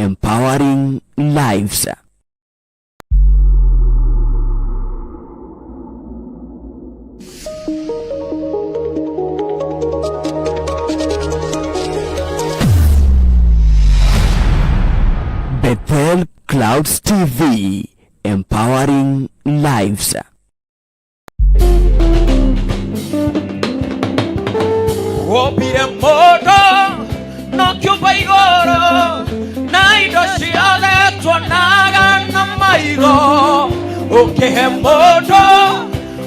empowering lives. Bethel Clouds TV, empowering lives. Opire moto no kyupa igoro na indo ciothe tuonaga na maigo ukihe moto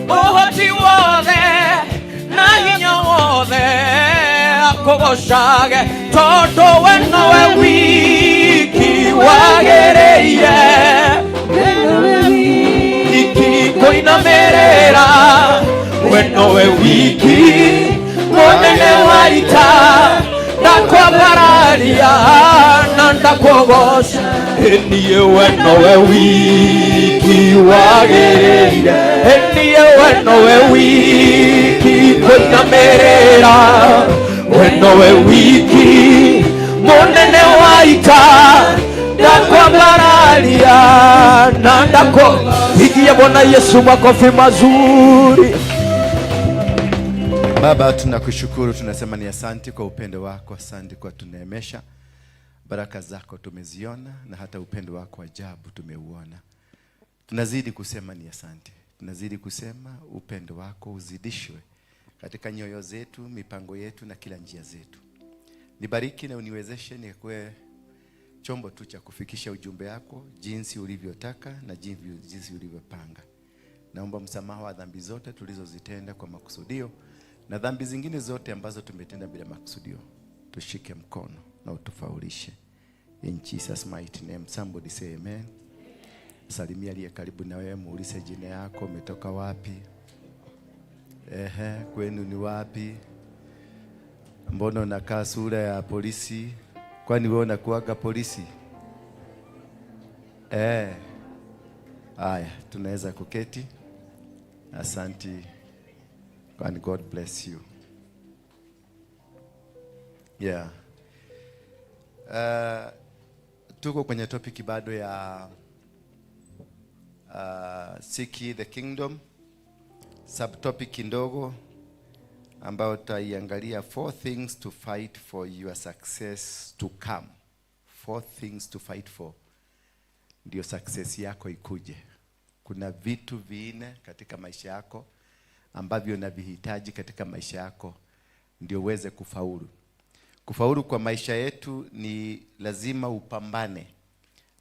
uhoti wothe na hinya wothe akugocage tondu we nowe wiki wagereire wiki kuinamerera we nowe wiki monene waita ndakwambararia na ndakugosha niye we nowe wiki wagereire niye we nowe wiki kuinamerera we nowe wiki monene waita ndakwambararia na pigia Bwana Yesu makofi mazuri. Baba, tunakushukuru, tunasema ni asante kwa upendo wako, asante kwa tuneemesha. Baraka zako tumeziona na hata upendo wako ajabu tumeuona. Tunazidi kusema ni asante. Tunazidi kusema upendo wako uzidishwe katika nyoyo zetu, mipango yetu na kila njia zetu. Nibariki na uniwezeshe nikuwe chombo tu cha kufikisha ujumbe wako jinsi ulivyotaka na jinsi ulivyopanga. Naomba msamaha wa dhambi zote tulizozitenda kwa makusudio na dhambi zingine zote ambazo tumetenda bila makusudio. Tushike mkono na utufaulishe. In Jesus mighty name, somebody say amen. Salimia aliye karibu na wewe, muulize jina yako, umetoka wapi? Kwenu ni wapi? Mbona unakaa sura ya polisi? Kwani wewe unakuaga polisi? Haya, tunaweza kuketi. Asante. And God bless you. Yeah. Tuko kwenye topic bado ya seek ye the kingdom. Subtopic ndogo ambao tutaiangalia 4 things to fight for your success to come. 4 things to fight for ndio success yako ikuje. Kuna vitu vinne katika maisha yako ambavyo unavihitaji katika maisha yako ndio uweze kufaulu. Kufaulu kwa maisha yetu ni lazima upambane.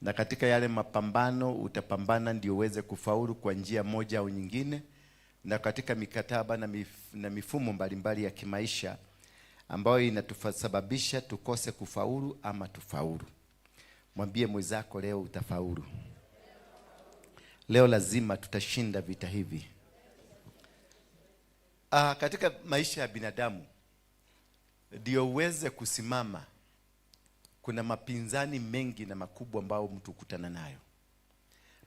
Na katika yale mapambano utapambana ndio uweze kufaulu kwa njia moja au nyingine. Na katika mikataba na mifumo mbalimbali ya kimaisha ambayo inatusababisha tukose kufaulu ama tufaulu. Mwambie mwenzako leo utafaulu. Leo lazima tutashinda vita hivi. Katika maisha ya binadamu ndio uweze kusimama, kuna mapinzani mengi na makubwa ambao mtu kutana nayo.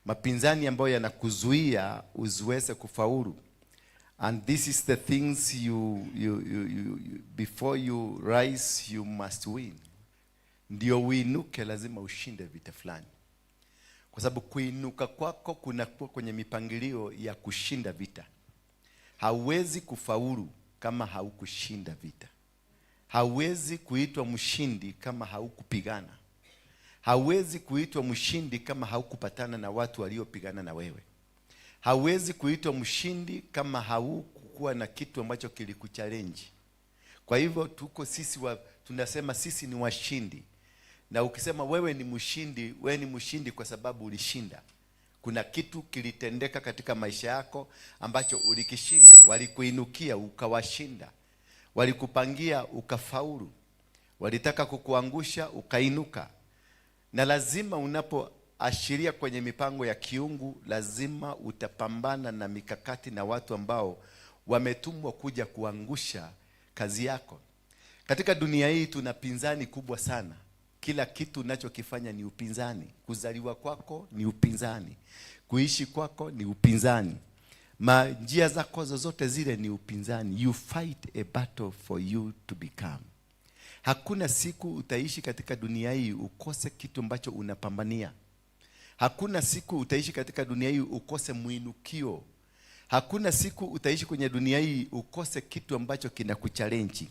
Mapinzani ambayo yanakuzuia usiweze kufaulu. And this is the things you before you rise you must win. Ndio uinuke lazima ushinde vita fulani. Kwa sababu kuinuka kwako kunakuwa kwenye mipangilio ya kushinda vita. Hauwezi kufaulu kama haukushinda vita. Hauwezi kuitwa mshindi kama haukupigana. Hauwezi kuitwa mshindi kama haukupatana na watu waliopigana na wewe. Hauwezi kuitwa mshindi kama haukuwa na kitu ambacho kilikuchallenge. Kwa hivyo tunasema sisi ni washindi. Na ukisema wewe ni mshindi, wewe ni mshindi kwa sababu ulishinda. Kuna kitu kilitendeka katika maisha yako ambacho ulikishinda. Walikuinukia ukawashinda. Walikupangia ukafaulu. Walitaka kukuangusha ukainuka. Na lazima unapoashiria kwenye mipango ya kiungu, lazima utapambana na mikakati na watu ambao wametumwa kuja kuangusha kazi yako. Katika dunia hii tuna pinzani kubwa sana. Kila kitu unachokifanya ni upinzani. Kuzaliwa kwako ni upinzani. Kuishi kwako ni upinzani. Njia zako zote zile ni upinzani. You fight a battle for you to become. Hakuna siku utaishi katika dunia hii ukose kitu ambacho unapambania. Hakuna siku utaishi katika dunia hii ukose muinukio. Hakuna siku utaishi kwenye dunia hii ukose kitu ambacho kinakuchallenge.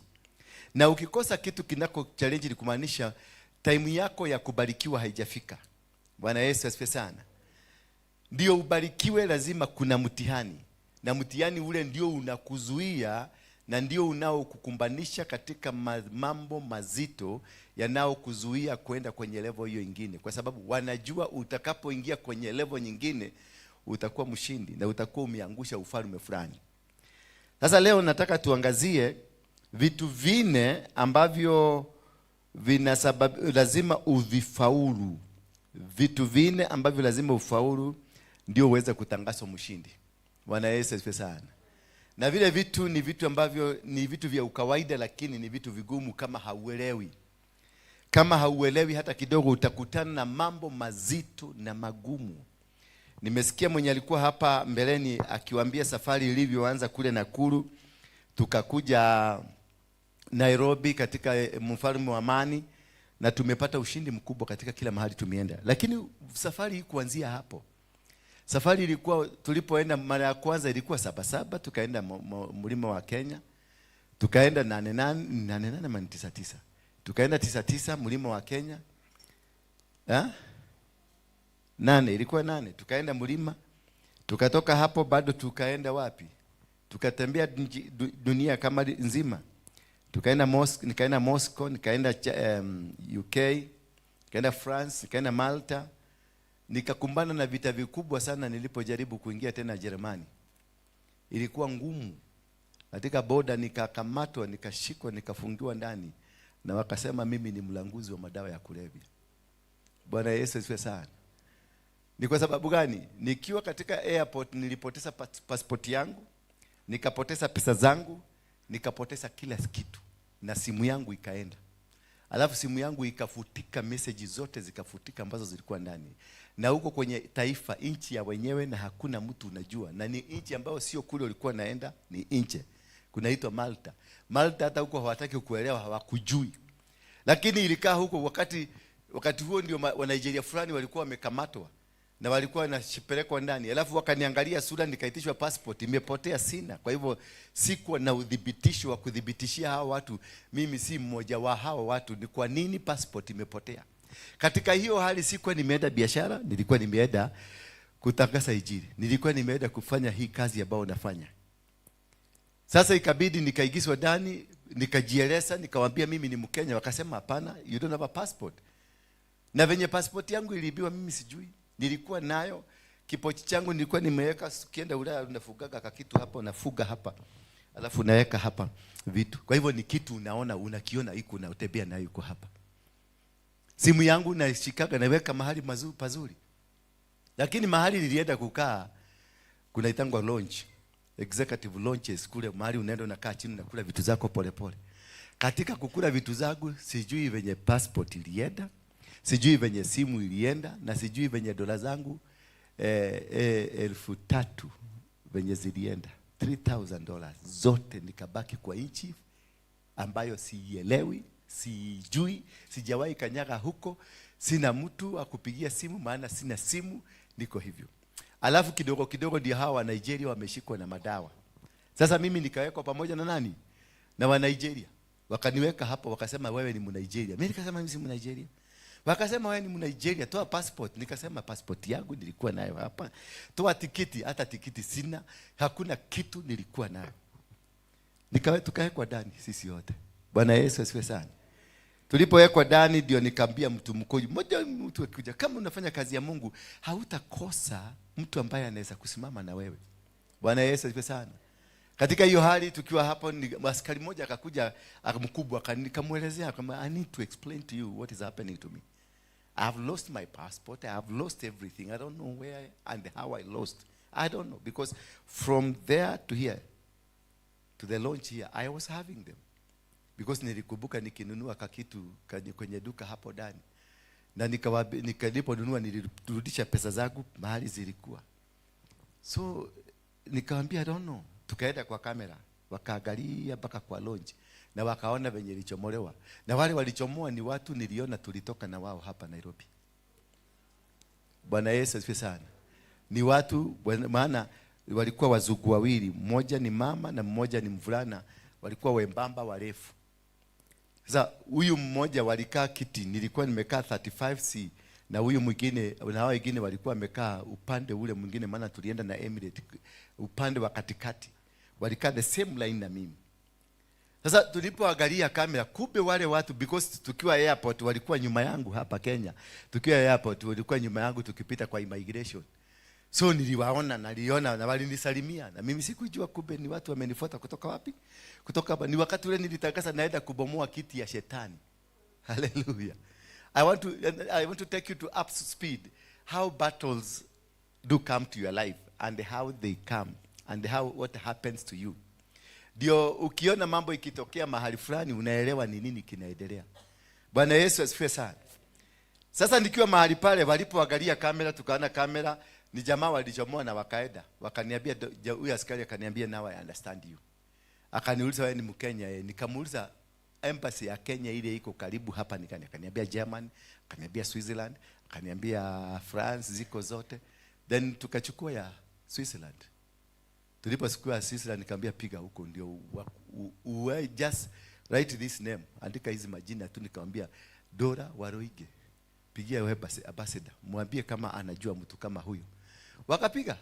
Na ukikosa kitu kinakuchallenge ni kumaanisha time yako ya kubarikiwa haijafika. Bwana Yesu asifiwe sana. Ndio ubarikiwe lazima kuna mtihani. Na mtihani ule ndio unakuzuia na ndio unaokukumbanisha katika mambo mazito yanayokuzuia kwenda kwenye level hiyo nyingine, kwa sababu wanajua utakapoingia kwenye level nyingine utakuwa mshindi na utakuwa umeangusha ufalme fulani. Sasa leo nataka tuangazie vitu vine ambavyo lazima uvifaulu. Vitu vine ambavyo lazima ufaulu ndio uweze kutangazwa mshindi. Bwana Yesu asifiwe sana. Na vile vitu ni vitu ambavyo ni vitu vya ukawaida, lakini ni vitu vigumu kama hauelewi. Kama hauelewi hata kidogo utakutana na mambo mazito na magumu. Nimesikia mwenye alikuwa hapa mbeleni akiwaambia safari ilivyoanza kule Nakuru, tukakuja Nairobi katika mfalme wa amani, na tumepata ushindi mkubwa katika kila mahali tumeenda. Lakini safari kuanzia hapo. Safari ilikuwa, tulipoenda mara ya kwanza ilikuwa Sabasaba, tukaenda mlima wa Kenya. Tukaenda 88 ama 99. Tukaenda 99 mlima wa Kenya. Ilikuwa 8. Tukaenda mlima. Tukatoka hapo bado tukaenda wapi? Tukatembea dunia kama nzima. Tukaenda nikaenda Moscow, nikaenda UK, nikaenda France, nikaenda Malta. Nikakumbana na vita vikubwa sana nilipojaribu kuingia tena Jerumani. Ilikuwa ngumu. Katika boda nikakamatwa, nikashikwa, nikafungiwa ndani na wakasema mimi ni mlanguzi wa madawa ya kulevya. Bwana Yesu asifiwe sana. Ni kwa sababu gani? Nikiwa katika airport nilipoteza passport yangu, nikapoteza pesa zangu, nikapoteza kila kitu na simu yangu ikaenda. Alafu simu yangu ikafutika, message zote zikafutika ambazo zilikuwa ndani. Na huko kwenye taifa, nchi ya wenyewe, na hakuna mtu unajua. Na ni nchi ambayo sio kule ulikuwa naenda, ni nje. Kunaitwa Malta. Malta hata huko hawataki kuelewa, hawakujui. Lakini ilikaa huko wakati huo ndio wa Nigeria fulani walikuwa wamekamatwa na walikuwa wanashipelekwa ndani. Alafu wakaniangalia sura, nikaitishwa passport, imepotea sina. Kwa hivyo sikuwa na udhibitisho wa kudhibitishia hao watu mimi si mmoja wa hao watu ni kwa nini passport imepotea. Katika hiyo hali sikuwa nimeenda biashara, nilikuwa nimeenda kutangaza injili. Nilikuwa nimeenda kufanya hii kazi ambayo nafanya. Sasa ikabidi nikaigizwa ndani, nikajieleza, nikawaambia mimi ni Mkenya. Wakasema hapana, you don't have a passport. Na venye passport yangu iliibiwa mimi sijui. Nilikuwa nayo, kipochi changu nilikuwa nimeweka, kienda Ulaya unafugaga kakitu hapa, unafuga hapa. Alafu unaweka hapa vitu. Kwa hivyo ni kitu unaona, unakiona iko na utembea nayo iko hapa. Simu yangu naishikaga naweka mahali pazuri. Lakini mahali nilienda kukaa kunaitangwa lounge, executive lounges, kule mahali unaenda unakaa chini unakula vitu zako pole pole. Katika kukula vitu zangu sijui venye passport ilienda, sijui venye simu ilienda, na sijui venye dola zangu 3,000 venye zilienda. $3,000 zote nikabaki kwa nchi ambayo siielewi, sijui, sijawahi kanyaga huko, sina mtu akupigia simu maana sina simu, niko hivyo. Alafu kidogo kidogo ndio hawa wa Nigeria wameshikwa na madawa. Sasa mimi nikawekwa pamoja na nani? Na wa Nigeria. Wakaniweka hapo, wakasema wewe ni Mnigeria. Mimi nikasema mimi si Mnigeria. Wakasema wewe ni Mnigeria, toa passport. Nikasema passport yangu nilikuwa nayo hapa. Toa tikiti, hata tikiti sina. Hakuna kitu nilikuwa nayo. Tukawekwa ndani sisi wote. Bwana Yesu asifiwe sana. Tulipowekwa ndani ndio nikaambia mtu mmoja akikuja, kama unafanya kazi ya Mungu hautakosa mtu ambaye anaweza kusimama na wewe. Bwana Yesu asifiwe sana. Katika hiyo hali tukiwa hapo, askari mmoja akakuja mkubwa, nikamwelezea kama I need to explain to you what is happening to me. I have lost my passport, I have lost everything. I don't know where and how I lost. I don't know, because from there to here to the launch here I was having them. Because nilikumbuka nikinunua kakitu kwenye duka hapo ndani. Na nikaliponunua nilirudisha pesa zangu mahali zilikuwa. So nikamwambia I don't know. Tukaenda kwa kamera, wakaangalia mpaka kwa launch. na wakaona venye ilichomolewa, na wale walichomoa ni watu niliona tulitoka na wao hapa Nairobi. Bwana Yesu asifiwe sana. Ni watu, maana walikuwa wazungu wawili, mmoja ni mama na mmoja ni mvulana, walikuwa wembamba warefu. Sasa huyu mmoja walikaa kiti, nilikuwa nimekaa 35C, na huyu mwingine na hao wengine walikuwa wamekaa upande ule mwingine, maana tulienda na Emirates upande wa katikati. Walikaa the same line na mimi. Sasa tulipoangalia kamera, kumbe wale watu, because tukiwa airport walikuwa nyuma yangu hapa Kenya. Tukiwa airport walikuwa nyuma yangu tukipita kwa immigration. So niliwaona, naliona na walinisalimia, na mimi sikujua kumbe ni watu wamenifuata kutoka wapi? Kutoka hapa. Ni wakati ule nilitangaza naenda kubomoa kiti ya shetani. Hallelujah. I want to take you to up speed how battles do come to your life and how they come and what happens to you. Ndio ukiona mambo ikitokea mahali fulani unaelewa ni nini kinaendelea. Bwana Yesu asifiwe sana. Sasa nikiwa mahali pale walipoangalia kamera, tukaona kamera ni jamaa walichomoa na wakaenda. Wakaniambia, huyu askari akaniambia, now I understand you. Akaniuliza, wewe ni Mkenya? Nikamuuliza embassy ya Kenya ile iko karibu hapa, akaniambia German, akaniambia Switzerland, akaniambia France, ziko zote. Then tukachukua ya Switzerland. Tulipochukua Switzerland nikamwambia piga huko ndio just write this name, andika hizi majina tu. Nikamwambia Dora Waroige, pigia wewe ambassador, mwambie kama anajua mtu kama huyu. Wakapiga.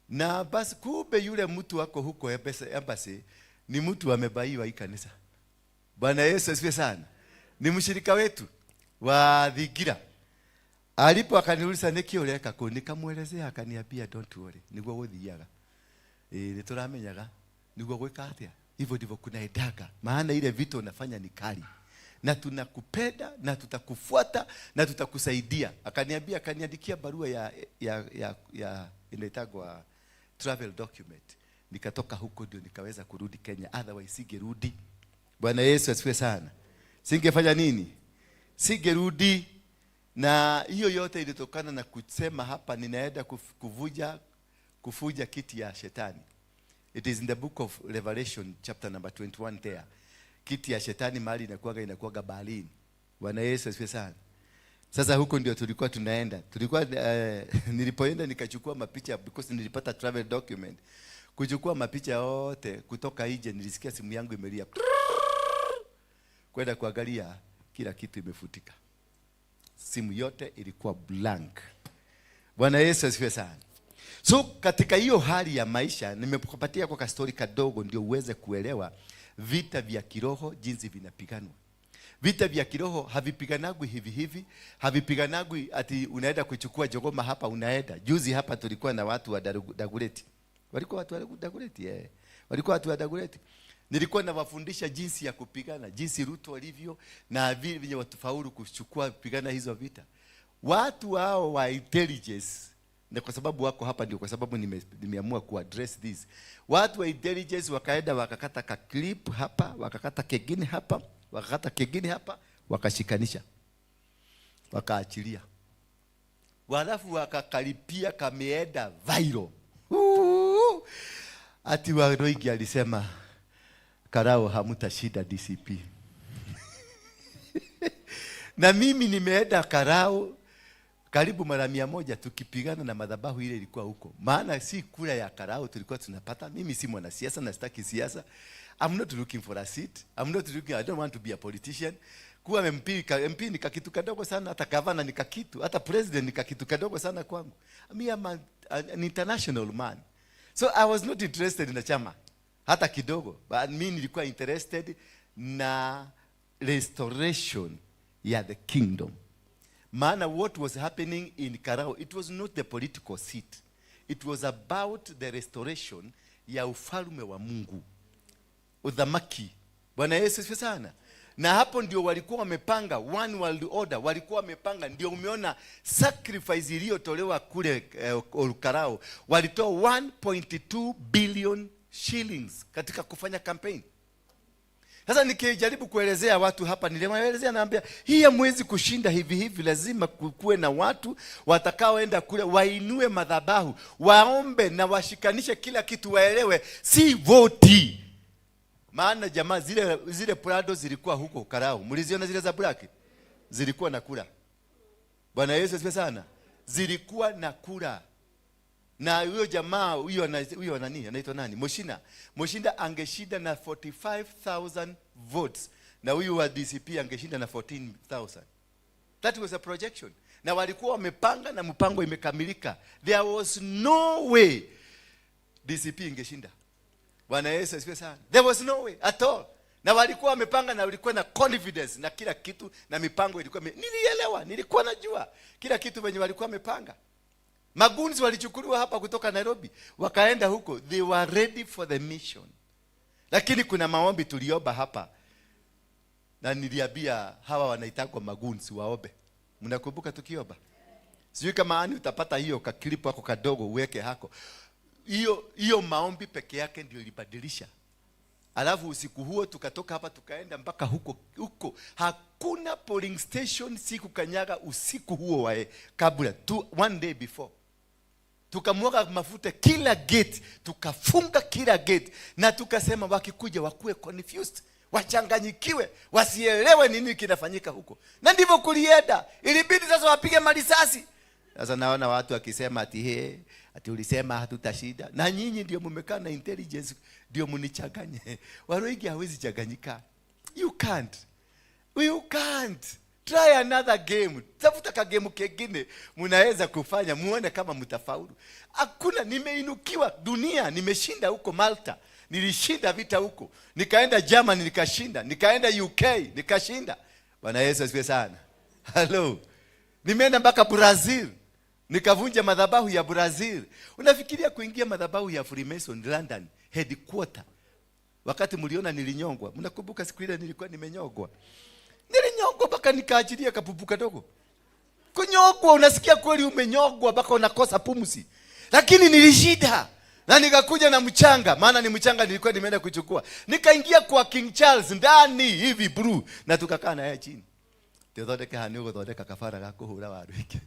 Na basi kumbe yule mtu wako huko embassy ni mtu amebaiwa hii kanisa. Bwana Yesu asifiwe sana. Ni mshirika wetu wa Thigira. Alipo akaniuliza niki ureka ko, nikamuelezea, akaniambia don't worry, niguo guthiaga. Nituramenyaga niguo gwika atia. Hivyo ndivyo kunaendaga. Maana ile vitu unafanya ni kali. Na tunakupenda na tutakufuata na tutakusaidia. Akaniambia, akaniandikia barua ya inaitagwa travel document. Nikatoka huko ndio nikaweza kurudi Kenya, otherwise singerudi. Bwana Yesu asifiwe sana. Singefanya nini? Singerudi. Na hiyo yote ilitokana na kusema hapa ninaenda kufuja kiti ya shetani. It is in the book of Revelation chapter number 21 there. Kiti ya shetani mahali inakuwaga Berlin. Bwana Yesu asifiwe sana. Sasa huko ndio tulikuwa tunaenda. Nilipoenda nikachukua mapicha because nilipata travel document. Kuchukua mapicha yote kutoka nje, nilisikia simu yangu imelia. Kwenda kuangalia, kila kitu imefutika. Simu yote ilikuwa blank. Bwana Yesu asifiwe sana. So katika hiyo hali ya maisha nimekupatia kwa story kadogo ndio uweze kuelewa vita vya kiroho jinsi vinapiganwa. Vita vya kiroho havipiganagwi hivi, havipiganagwi ati unaenda kuchukua jogoma hapa unaenda. Juzi hapa tulikuwa na watu wa Dagoretti. Walikuwa watu wa Dagoretti, walikuwa watu wa Dagoretti. Nilikuwa nawafundisha jinsi ya kupigana, jinsi Ruto alivyo na vile watafaulu kuchukua kupigana hizo vita. Watu hao wa intelligence, na kwa sababu wako hapa ndio kwa sababu nimeamua kuaddress this. Watu wa intelligence wakaenda wakakata ka clip hapa, wakakata kengine hapa, wakakata kengine hapa, wakashikanisha. Wakaachilia. Walafu wakakalipia kameenda viral. Ati Waroigi alisema Karao hamutashinda DCP. Na mimi nimeenda Karao karibu mara 100 tukipigana na madhabahu ile ilikuwa huko. Maana si kula ya Karao tulikuwa tunapata. Mimi si mwanasiasa na sitaki siasa. I'm not looking for a seat. I don't want to be a politician. Kuwa MP ni kakitu kadogo sana, hata governor ni kakitu, hata president ni kakitu kadogo sana kwangu. I'm an international man. So I was not interested in the chama hata kidogo, but mimi nilikuwa interested na restoration ya the kingdom. Maana what was happening in Karao, it was not the political seat. It was about the restoration ya ufalme wa Mungu. Udhamaki. Bwana Yesu asifiwe sana. Na hapo ndio walikuwa wamepanga one world order, walikuwa wamepanga. Ndio umeona sacrifice iliyotolewa kule Karao, walitoa 1.2 billion shillings katika kufanya campaign. Sasa nikijaribu kuelezea watu hapa, niliwaelezea naambia, hii hamwezi kushinda hivi, lazima kuwe na watu watakaoenda kule wainue madhabahu, waombe na washikanishe kila kitu, waelewe si voti. Maana jamaa zile Prado zilikuwa huko Karau. Mliziona zile za black? Zilikuwa na kula. Bwana Yesu asifiwe sana. Zilikuwa na kula. Na huyo jamaa huyo nani? Anaitwa nani? Moshinda angeshinda na 45,000 votes. Na huyu wa DCP angeshinda na 14,000. That was a projection. Na walikuwa wamepanga na mpango imekamilika. There was no way DCP ingeshinda. Bwana Yesu asifiwe sana. There was no way at all. Na walikuwa wamepanga na walikuwa na confidence na kila kitu na mipango ilikuwa nilielewa, nilikuwa najua kila kitu wenye walikuwa wamepanga. Magunzi walichukuliwa hapa kutoka Nairobi, wakaenda huko. They were ready for the mission. Lakini kuna maombi tuliomba hapa. Na niliambia hawa wanaitwa magunzi waombe. Mnakumbuka tukiomba? Sijui kama ani utapata hiyo kaklipu hapo kadogo uweke hako. Hiyo maombi peke yake ndio ilibadilisha. Alafu usiku huo tukatoka hapa tukaenda mpaka huko. Hakuna polling station siku kanyaga usiku huo wae kabla one day before. Tukamwaga mafuta kila gate, tukafunga kila gate na tukasema wakikuja wakuwe confused, wachanganyikiwe, wasielewe nini kinafanyika huko. Na ndivyo kulienda. Ilibidi sasa wapige marisasi. Sasa naona watu wakisema ati ulisema hatutashinda. Na nyinyi ndio mmekaa na intelligence ndio mnichanganye. Waroigi hawezi changanyika. You can't. Try another game. Tafuta ka game kingine mnaweza kufanya muone kama mtafaulu. Hakuna. Nimeinukiwa dunia, nimeshinda huko Malta. Nilishinda vita huko. Nikaenda Germany nikashinda. Nikaenda UK nikashinda. Bwana Yesu asifiwe sana. Hello. Nimeenda mpaka Brazil. Nikavunja madhabahu ya Brazil. Unafikiria kuingia madhabahu ya Freemason London headquarter? Wakati mliona nilinyongwa. Mnakumbuka siku ile nilikuwa nimenyongwa? Nilinyongwa mpaka nikaachilia kapupu kadogo. Kunyongwa unasikia kweli umenyongwa mpaka unakosa pumzi. Lakini nilishinda. Na nikakuja na mchanga, maana ni mchanga nilikuwa nimeenda kuchukua. Nikaingia kwa King Charles ndani hivi blue na tukakaa na yeye chini. Tethondeka hanyo gothondeka kafara gako hura waru iki.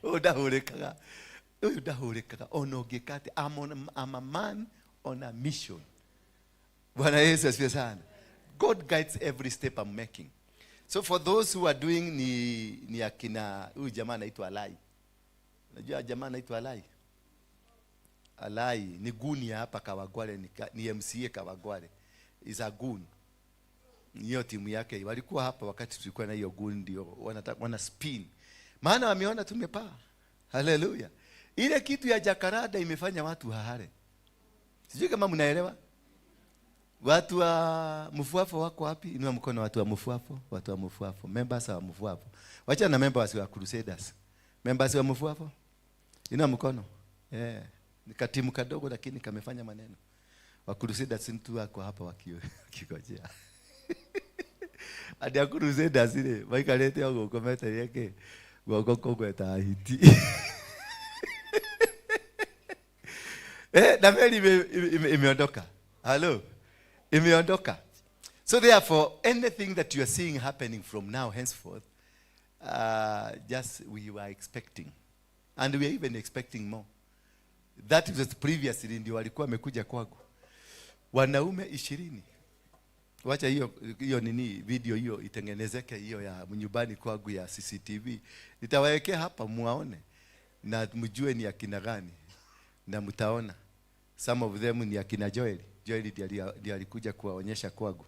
Udahurikaga onogekate. I'm a man on a mission. Bwana Yesu asifiwe sana. God guides every step I'm making. So for those who are doing ni akina huyu jamaa anaitwa Alai. Unajua jamaa anaitwa Alai? Alai ni guni hapa Kawagware, ni MCA Kawagware. Is a goon. Hiyo timu yake walikuwa hapa wakati tulikuwa na hiyo goon, ndio wana spin. Maana wameona tumepaa. Haleluya. Ile kitu ya Jakarada imefanya watu hahare. Sijui kama mnaelewa. Watu wa Mfuafo wako wapi? Inua mkono watu wa Mfuafo, watu wa Mfuafo, members wa Mfuafo. Wacha na members wa Crusaders. Members wa Mfuafo? Inua mkono. Ni katimu kadogo lakini kamefanya maneno. Wa Crusaders mtu wako hapa wakigojea. Hadi Crusaders ile, waikalete wako kometa yake. Wagokogweta hiti. Na meli imeondoka. Hello. Imeondoka. So therefore, anything that you are seeing happening from now henceforth, just we were expecting. And we are even expecting more. That was previously ndio walikuwa wamekuja kwangu. Wanaume 20. Wacha hiyo nini video hiyo itengenezeke hiyo ya nyumbani kwangu ya CCTV. Nitawawekea hapa muaone na mjue ni akina gani. Na mtaona some of them ni akina Joel ndiye alikuja kuwaonyesha kwangu.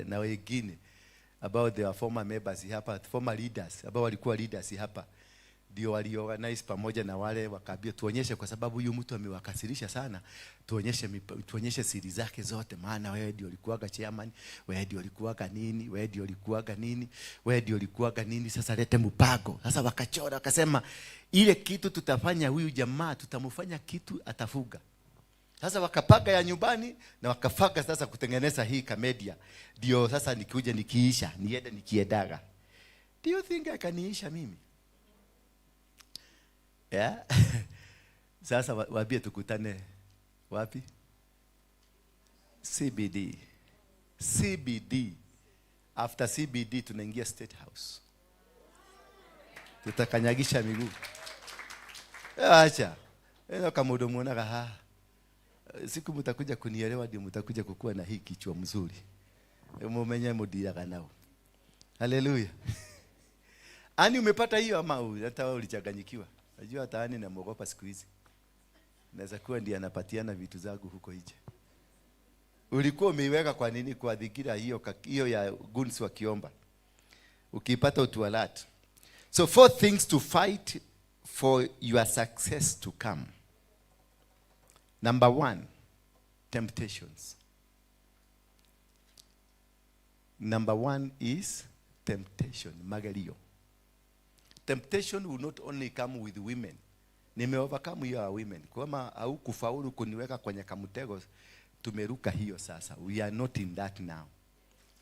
Na wengine about their former members hapa, former leaders ambao walikuwa leaders hapa. Ndio waliorganize pamoja na wale wakaambia tuonyeshe, kwa sababu huyu mtu amewakasirisha sana, tuonyeshe siri zake zote, maana wewe ndio ulikuwaga chairman, wewe ndio ulikuwaga nini, wewe ndio ulikuwaga nini, wewe ndio ulikuwaga nini, sasa lete mpango. Sasa wakachora wakasema ile kitu tutafanya huyu jamaa tutamfanya kitu atafuga. Sasa wakapaga ya nyumbani na wakafaga sasa kutengeneza hii kamedia. Ndio sasa nikuje nikiisha, niende nikiedaga. Do you think akaniisha mimi? Yeah. Sasa waambie tukutane wapi? CBD. After CBD tunaingia State House. Tutakanyagisha miguu. Acha. Kama udomuona Siku mtakuja kunielewa ndio mtakuja kukua na hii kichwa mzuri. Mumenye mudiraga nao. Haleluya. Ani umepata hiyo ama hata wewe ulichanganyikiwa? Najua hata ani namuogopa siku hizi. Naweza kuwa ndiye anapatiana vitu zangu huko nje. Ulikuwa umeiweka kwa nini kwa dhikira hiyo ya guns wakiomba? Ukipata utualat. So 4 things to fight for your success to come. Number 1, temptations. Number 1 is temptation, magalio. Temptation will not only come with women. Nimeovercome hiyo women. Kama au kufaulu kuniweka kwenye kamutego, tumeruka hiyo sasa. We are not in that now.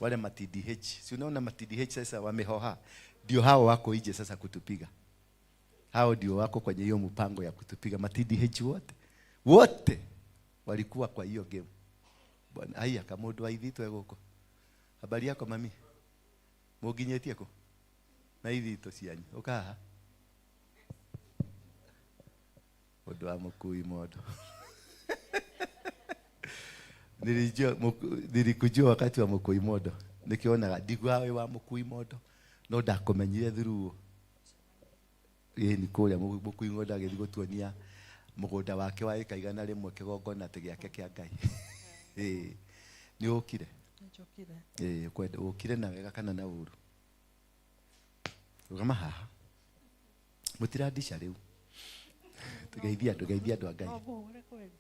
Wale ma-TDH, si unaona ma-TDH sasa wamehoha. Ndio hao wako nje sasa kutupiga. Hao ndio wako kwenye hiyo mpango ya kutupiga. Ma-TDH wote walikuwa kwa hiyo game. Bwana haya kama ndo aidhito yako huko. Habari yako mami? Muginyetie ko? Na idhito cianyu. Ukaha. Odo amukui modo. Nilikujua wakati wa mukui modo. Nikiona ndigwawe wa mukui modo. No ndakomenyire through. Ni kule mukui modo agithii gutuonia mugunda wake wa ikaigana rimwe kigongona tigiake kia Ngai. Ni ukire. Njokire. Kwenda ukire na wega kana na uru. Ugama haha. Mutiradisha riu. Tugeithia andu a Ngai. No guhure kweli.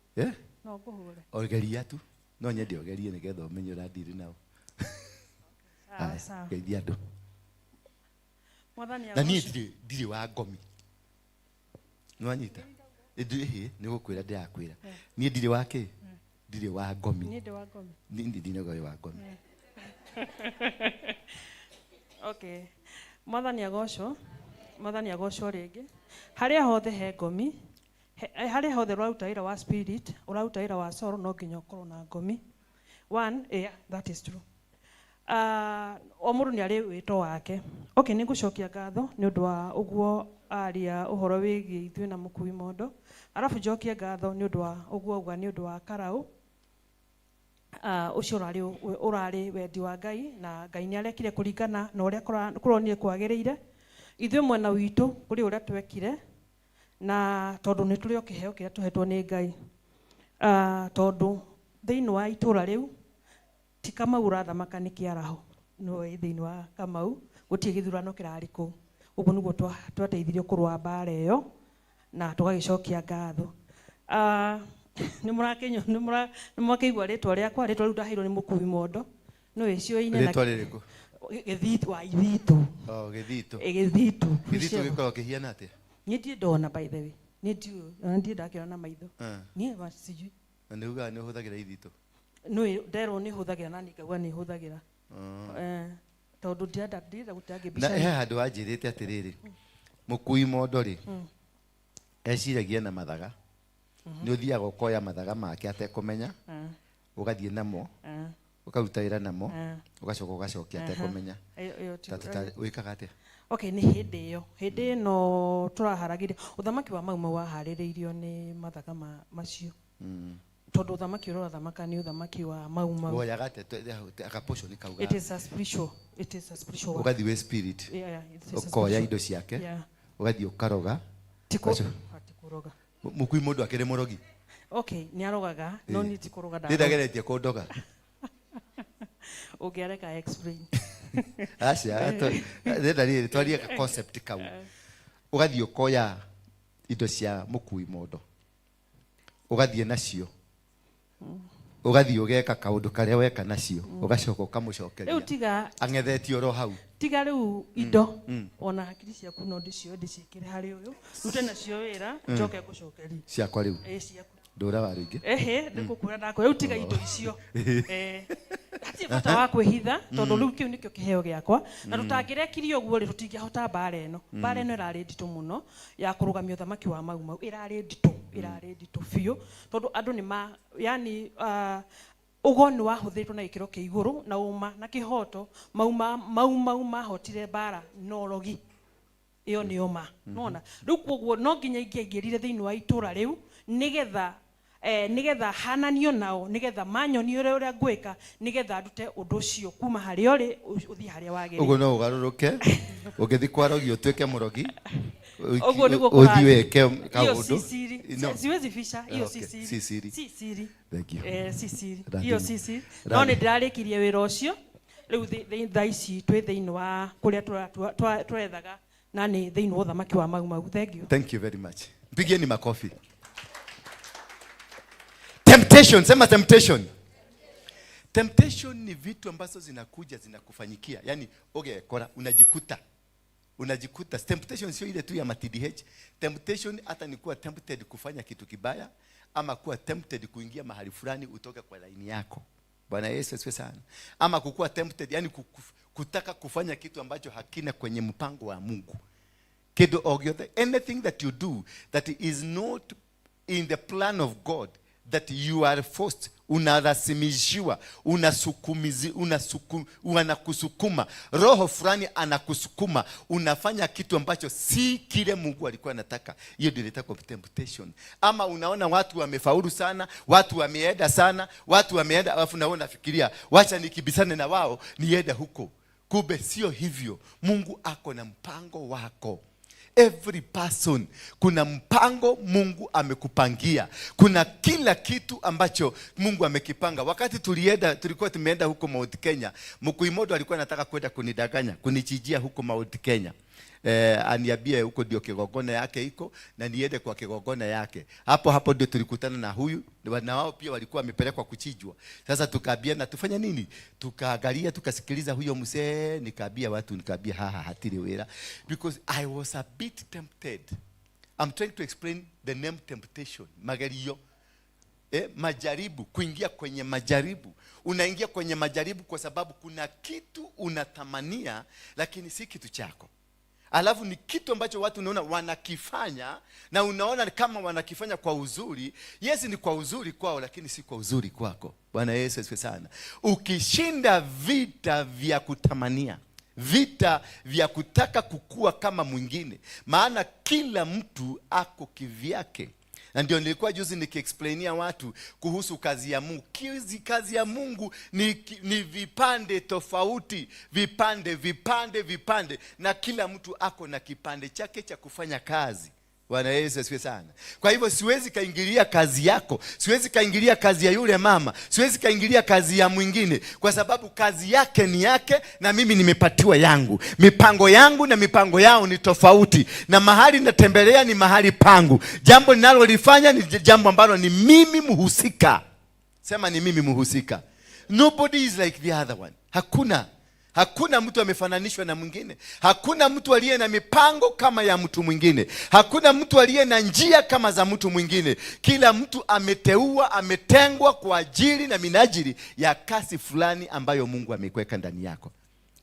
No guhure. Ogeria tu. No nyende ogerie nigetha umenye uradiri nao. Sawa. Geithia andu. Mwathani Na niĩ ndirĩ wa ngomi. Nwanyita. Nĩ gukwĩra ndĩrakwĩra. Niĩ ndirĩ wa kĩ? Ndirĩ wa ngomi. Niĩ ndĩ wa ngomi. Niĩ ndinagwo wa ngomi. Okay. Mwathani agocwo rĩngĩ. Harĩa hothe he ngomi, harĩa hothe ũraruta wĩra wa spirit, ũraruta wĩra wa soul, no nginya ũkorwo na ngomi. That is true. O mũndũ nĩ arĩ wĩto wake. Okay, nĩ ngũcokia ngatho nĩ ũndũ wa ũguo aria ũhoro wĩgiĩ ithuĩ na mũkui mondo. Arabu njokie ngatho nĩ ũndũ wa ũguo auga nĩ ũndũ wa Karaũ. Ucio urari wendi wa Ngai na Ngai nĩ arekire kũringana na ũrĩa kũronire kwagĩrĩire. Ithuĩ mwena witũ kũrĩ ũrĩa twekire na tondũ nĩ tũrĩ o kĩheo kĩrĩa tũhetwo nĩ Ngai. Tondũ thĩinĩ wa itũra rĩu ti Kamau ũrathamaka nĩ kĩaraho, no thĩinĩ wa Kamau gũtirĩ gĩthurano kĩrarĩ kũu. Ũguo nĩguo twateithirio kũrũa mbara ĩyo na tũgagĩcokia ngatho. Nĩ mũrakĩigua rĩtwa rĩakwa, rĩtwa rĩu ndaheirwo nĩ mũkui mondo. No ĩcioine na rĩtwa rĩrĩkũ? Gĩthitũ wa Ithitũ. Gĩthitũ. Gĩthitũ. Gĩthitũ gĩkoragwo kĩhiana atĩa? Niĩ ndiĩ ndona by the way. Niĩ ndiĩ ndakĩona na maitho. Niĩ sijui. Na nĩ uga nĩ ũhũthagĩra ithitũ? No nderwo nĩ hũthagĩra na ningauga nĩ hũthagĩra. Tondũ ndirenda gũteange mbica. Na he handũ anjĩrĩte atĩrĩrĩ, mũkui mondo rĩ eciragia na mathaga. Nĩ ũthiaga ũkoya mathaga make atekũmenya, ũgathiĩ namo, ũkaruta wĩra namo, ũgacoka ũgacokia atekũmenya. Wĩkaga atĩa? Okay, nĩ hĩndĩ ĩno tũraharagĩria ũthamaki wa Mau Mau waharĩrĩirio nĩ mathaga macio. Tondũ ũthamaki ũrĩa ũrathamaka nĩ ũthamaki wa Mau Mau. Woyaga akapoco nĩ kauga. It is a spiritual ũgathiĩ wĩ spirit, ũkoya indo ciake, ũgathiĩ ũkaroga. Tikuroga. Mũkui mũndũ akĩrĩ mũrogi? Okay, nĩ arogaga, no nĩ ti kũroga ndaroga. Ndĩrageretie kũndoga. Ũngĩareka explain. Acia, ndĩrenda twarie concept kau. Ũgathiĩ ũkoya indo cia mũkui mondo, ũgathiĩ nacio, ũgathiĩ ũgeka kaũndũ karĩa weka nacio, ũgacoka ũkamũcokeria. Rĩu tiga ang'ethetio ro hau. Tiga rĩu indo ona hakiri ciaku no ndĩciĩkĩre harĩ ũyũ, rute nacio wĩra, njoke ngũcokerie. Ciakwa rĩu? Ciaku. Ndũra wa rĩngĩ? Ndĩgũkwĩra ndakwĩra, rĩu tiga indo icio. Hatirĩ bata wa kwĩhitha, tondũ rĩu kĩu nĩkĩo kĩheo gĩakwa, na tũtangĩrekirie ũguo rĩ tũtingĩahota mbara ĩno. Mbara ĩno ĩrarĩ nditũ mũno ya kũrũgamia ũthamaki wa Mau Mau, ĩrarĩ nditũ biũ, tondũ andũ nĩ yani ũgoni wahũthĩrĩtwo na gĩkĩro kĩa igũrũ na ũma na kĩhoto. Mau mahotire mbara na ũrogi, ĩyo nĩ ũma. Nona rĩu koguo no nginya ingĩaingĩrire thĩinĩ wa itũra rĩu nĩgetha nigetha hananio nao nigetha manyoni ure ngwika nigetha ndute undu cio kuma hari ori uthi hari wagiri ugo no ugaruruke ugithi kwarogi utweke murogi ugo niguo uthiweke kaundu siwezi fisha hiyo sisiri thank you sisiri hiyo sisiri no ni ndirarikirie wira ucio riu thaici twi thiini wa kuria twaethaga na ni thiini wa uthamaki wa mau thank you very much mpigieni makofi. Temptation, sema temptation. Temptation ni vitu ambazo zinakuja zinakufanyikia. Yaani kora unajikuta. Temptation sio ile tu ya TDH. Temptation hata ni kuwa tempted kufanya kitu kibaya ama kuwa tempted kuingia mahali fulani utoke kwa laini yako. Bwana Yesu asifiwe sana. Ama kukuwa tempted, yani kutaka kufanya kitu ambacho hakina kwenye mpango wa Mungu. Kido ogyote, anything that you do that is not in the plan of God, that you are forced, unarasimishiwa, unakusukuma, roho fulani anakusukuma, unafanya kitu ambacho si kile Mungu alikuwa anataka. Hiyo ndio inaitwa temptation. Ama unaona watu wamefaulu sana, watu wameenda sana, alafu naona nafikiria wacha nikibisane na wao niende huko. Kumbe sio hivyo. Mungu ako na mpango wako. Every person kuna mpango Mungu amekupangia. Kuna kila kitu ambacho Mungu amekipanga. Wakati tulikuwa tumeenda huko Mount Kenya, Mkuimodo alikuwa anataka kwenda kunidanganya, kunichijia huko Mount Kenya. Aniambie huko ndio kigogona yake iko na niende kwa kigogona yake. Hapo ndio tulikutana na huyu na wao pia walikuwa wamepelekwa kuchijwa. Sasa tukaambiana tufanye nini? Tukaangalia tukasikiliza huyo mzee, nikaambia hatiri wera because I was a bit tempted. I'm trying to explain the name temptation. Magario. Majaribu, kuingia kwenye majaribu. Unaingia kwenye majaribu kwa sababu kuna kitu unatamania lakini si kitu chako. Alafu ni kitu ambacho watu unaona wanakifanya na unaona kama wanakifanya kwa uzuri. Yes, ni kwa uzuri kwao lakini si kwa uzuri kwako. Bwana Yesu asifiwe sana. Ukishinda vita vya kutamania, vita vya kutaka kukua kama mwingine, maana kila mtu ako kivyake. Na ndio nilikuwa juzi nikiexplainia watu kuhusu kazi ya Mungu. Kazi ya Mungu ni vipande tofauti, vipande na kila mtu ako na kipande chake cha kufanya kazi. Bwana Yesu asifiwe sana. Kwa hivyo siwezi kaingilia kazi yako, siwezi kaingilia kazi ya yule mama, siwezi kaingilia kazi ya mwingine kwa sababu kazi yake ni yake na mimi nimepatiwa yangu. Mipango yangu na mipango yao ni tofauti na mahali natembelea ni mahali pangu. Jambo ninalolifanya ni jambo ambalo ni mimi mhusika. Sema ni mimi mhusika. Nobody is like the other one. Hakuna mtu amefananishwa na mwingine. Hakuna mtu aliye na mipango kama ya mtu mwingine. Hakuna mtu aliye na njia kama za mtu mwingine. Kila mtu ametengwa kwa ajili na minajili ya kazi fulani ambayo Mungu amekuweka ndani yako.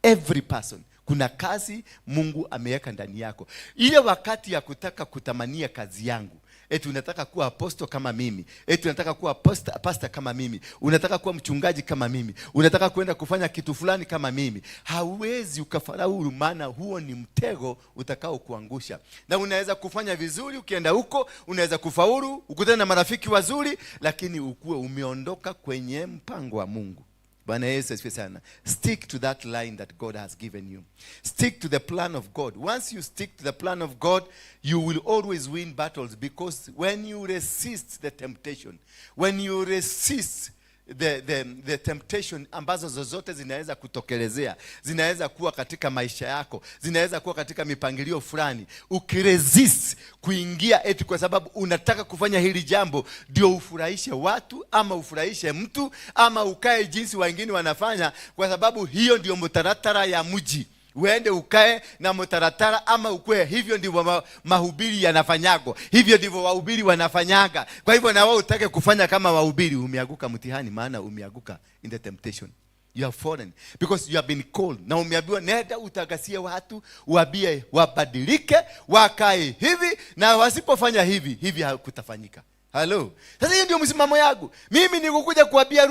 Every person. Kuna kazi Mungu ameweka ndani yako. Ile wakati ya kutaka kutamania kazi yangu, unataka kuwa apostle kama mimi, unataka kuwa pastor kama mimi, unataka kuwa mchungaji kama mimi, unataka kwenda kufanya kitu fulani kama mimi, hauwezi ukafaulu, maana huo ni mtego utakao kuangusha. Na unaweza kufanya vizuri ukienda huko, unaweza kufaulu, ukutane na marafiki wazuri, lakini ukuwe umeondoka kwenye mpango wa Mungu. Bwana Yesu asifiwe sana. Stick to that line that God has given you. Stick to the plan of God. Once you stick to the plan of God, you will always win battles, because when you resist the temptation, when you resist the temptation ambazo zozote zinaweza kutokelezea, zinaweza kuwa katika maisha yako, zinaweza kuwa katika mipangilio fulani, ukiresist kuingia eti kwa sababu unataka kufanya hili jambo ndio ufurahishe watu ama ufurahishe mtu ama ukae jinsi wengine wanafanya, kwa sababu hiyo ndio mtaratara ya mji, uende ukae na mtaratara ama ukwe, hivyo ndivyo mahubiri yanafanyago, hivyo ndivyo wahubiri wanafanyaga. Kwa hivyo na wao utake kufanya kama wahubiri, umeanguka mtihani, maana umeanguka in the temptation. You are fallen because you have been called. Na umeambiwa nenda utagasie watu, waambie wabadilike, wakae hivi, na wasipofanya hivi hakutafanyika. Hello. Sasa hiyo ndio msimamo yangu. Mimi nikukuja kuambia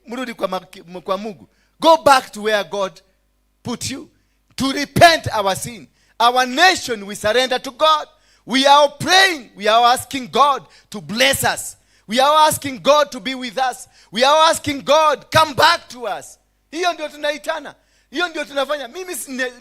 mrudi kwa Mungu. Go back to where God put you, to repent our sin. Our nation, we surrender to God. We are praying, we are asking God to bless us. We are asking God to be with us. We are asking God, come back to us. Hiyo ndio tunaitana. Hiyo ndio tunafanya.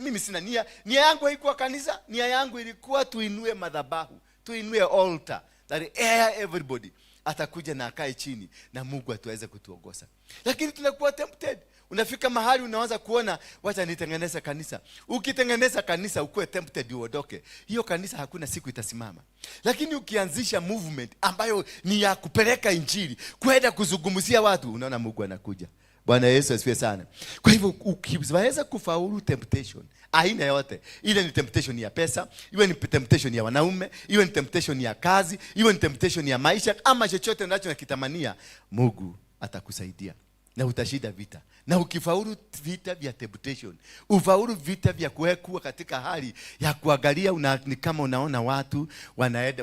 Mimi sina nia yangu haikuwa kanisa. Nia yangu ilikuwa tuinue madhabahu, tuinue altar, that everybody atakuja na akae chini na Mungu atuweze kutuongoza. Lakini tunakuwa tempted. Unafika mahali unaanza kuona wacha nitengeneze kanisa. Ukitengeneza kanisa ukuwe tempted uondoke. Hiyo kanisa hakuna siku itasimama. Lakini ukianzisha movement ambayo ni ya kupeleka injili, kwenda kuzungumzia watu, unaona Mungu anakuja. Bwana Yesu asifiwe sana. Kwa hivyo ukiweza kufaulu temptation aina yote, ile ni temptation ya pesa, iwe ni temptation ya wanaume, iwe ni temptation ya kazi, iwe ni temptation ya maisha, ama chochote unacho nakitamania, Mungu atakusaidia na utashinda vita. Na ukifaulu vita vya temptation, ufaulu vita vya kuwa katika hali ya kuangalia ni kama unaona watu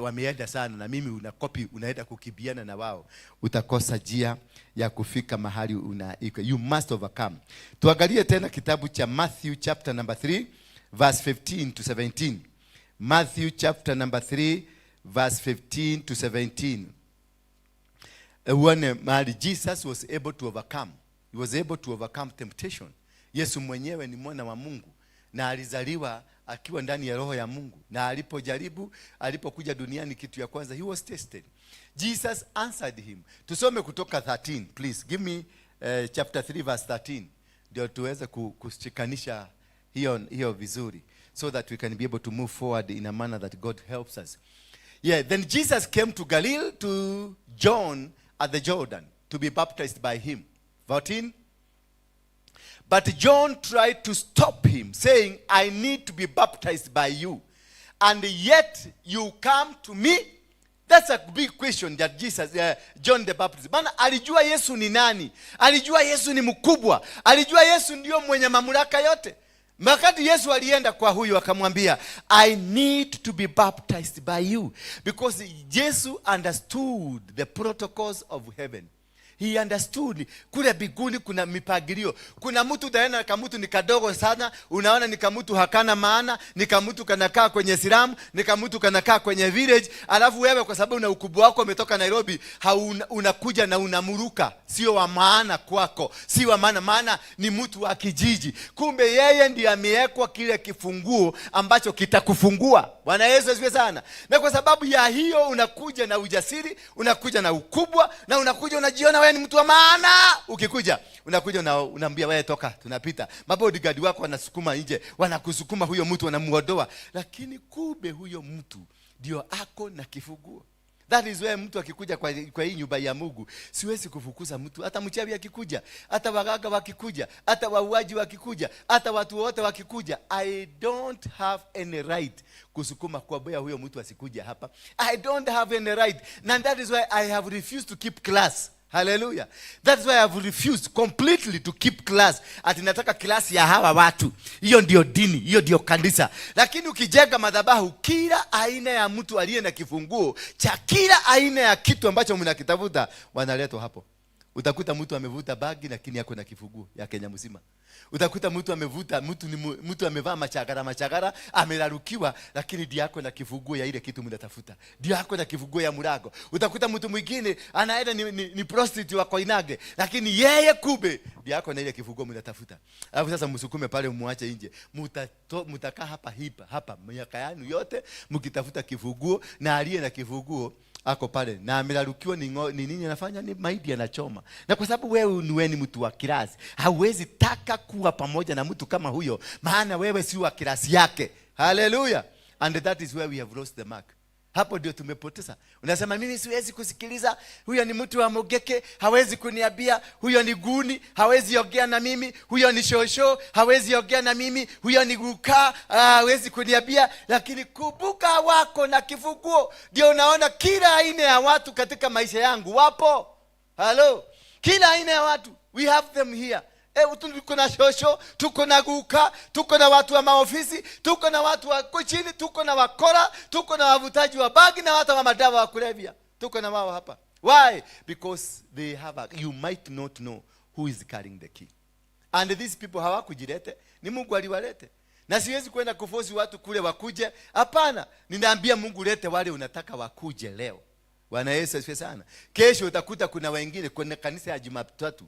wameenda sana na mimi unaenda kukibiana na wao, utakosa njia ya kufika mahali you must overcome. Tuangalie tena kitabu cha Matthew chapter number 3 verse 15 to 17. Matthew chapter number 3 verse 15 to 17. When Jesus was able to overcome, he was able to overcome temptation. Yesu mwenyewe ni mwana wa Mungu na alizaliwa akiwa ndani ya roho ya Mungu, na alipokuja duniani kitu ya kwanza, he was tested. Jesus answered him. Tusome kutoka 13, please. Give me chapter 3 verse 13. Ndio tuweze kushikanisha hiyo vizuri, so that we can be able to move forward in a manner that God helps us. Yeah, then Jesus came to Galilee to John at the Jordan to be baptized by him. 14. But John tried to stop him, saying, I need to be baptized by you, and yet you come to me? That's a big question that John the Baptist. Maana alijua Yesu ni nani? Alijua Yesu ni mkubwa. Alijua Yesu ndio mwenye mamlaka yote. Wakati Yesu alienda kwa huyu akamwambia, I need to be baptized by you. Because Yesu understood the protocols of heaven. He understood kule biguni kuna mipagilio. Kuna mtu daena kamutu ni kadogo sana, unaona ni kamutu hakana maana, ni kamutu kanakaa kwenye silamu, ni kamutu kanakaa kwenye village, alafu wewe kwa sababu na ukubwa wako umetoka Nairobi, unakuja na unamuruka, sio wa maana kwako, si wa maana ni mtu wa kijiji. Kumbe yeye ndiye amewekwa kile kifunguo ambacho kitakufungua. Bwana Yesu asifiwe sana. Na kwa sababu ya hiyo unakuja na ujasiri, unakuja na ukubwa, na unakuja unajiona wewe ni mtu wa maana. Ukikuja unakuja na unaambia wewe toka, tunapita. Mabodyguard wako wanasukuma nje, wanakusukuma huyo mtu, wanamuondoa, lakini kumbe huyo mtu ndio ako na kifunguo. That is where mtu akikuja kwa hii nyumba ya Mungu, siwezi kufukuza mtu. Hata mchawi akikuja, hata waganga wakikuja, hata wauaji wakikuja, hata watu wote wakikuja, I don't have any right kusukuma kuambia huyo mtu asikuja hapa. I don't have any right. And that is why I have refused to keep class. Hallelujah. That's why I have refused completely to keep class. Ati nataka class ya hawa watu. Hiyo ndio dini, hiyo ndio kanisa. Lakini ukijenga madhabahu, kila aina ya mtu aliye na kifunguo cha kila aina ya kitu ambacho mnakitafuta wanaletwa hapo. Utakuta mtu amevuta bagi lakini yako na kifunguo ya Kenya mzima. Utakuta mtu amevaa machagara amelarukiwa, lakini ndio yako na kifunguo ya ile kitu mnatafuta. Ndio yako na kifunguo ya murago. Utakuta mtu mwingine anaenda ni prostitute wa Koinage, lakini yeye kube ndio yako na ile kifunguo mnatafuta. Alafu sasa msukume pale muache nje. Mtakaa hapa miaka yenu yote mkitafuta kifunguo, na aliye na kifunguo ako pale na amelarukiwa ni nini anafanya? Ni maidi anachoma. Na kwa sababu wewe ni mtu wa kirasi, hauwezi taka kuwa pamoja na mtu kama huyo, maana wewe si wa kirasi yake. Hallelujah. And that is where we have lost the mark. Hapo ndio tumepoteza. Unasema mimi siwezi kusikiliza, huyo ni mtu wa Mogeke, hawezi kuniambia, huyo ni guni, hawezi ongea na mimi, huyo ni shosho, hawezi ongea na mimi, huyo ni guka, hawezi kuniambia. Lakini kumbuka wako na kifunguo. Ndio unaona kila aina ya watu katika maisha yangu wapo. Hello. Kila aina ya watu, we have them here. Tuko na shosho, tuko na guka, tuko na watu wa maofisi, tuko na watu wa kuchini, tuko na wakora, tuko na wavutaji wa bagi, na watu wa madawa wa kulevya. Tuko na wao hapa. Why? Because they have you might not know who is carrying the key. And these people hawakujilete, ni Mungu aliwalete. Na siwezi kwenda kuforce watu kule wakuje. Hapana, ninaambia Mungu lete wale unataka wakuje leo. Bwana Yesu asifiwe sana. Kesho utakuta kuna wengine, kuna kanisa ya Jumatatu.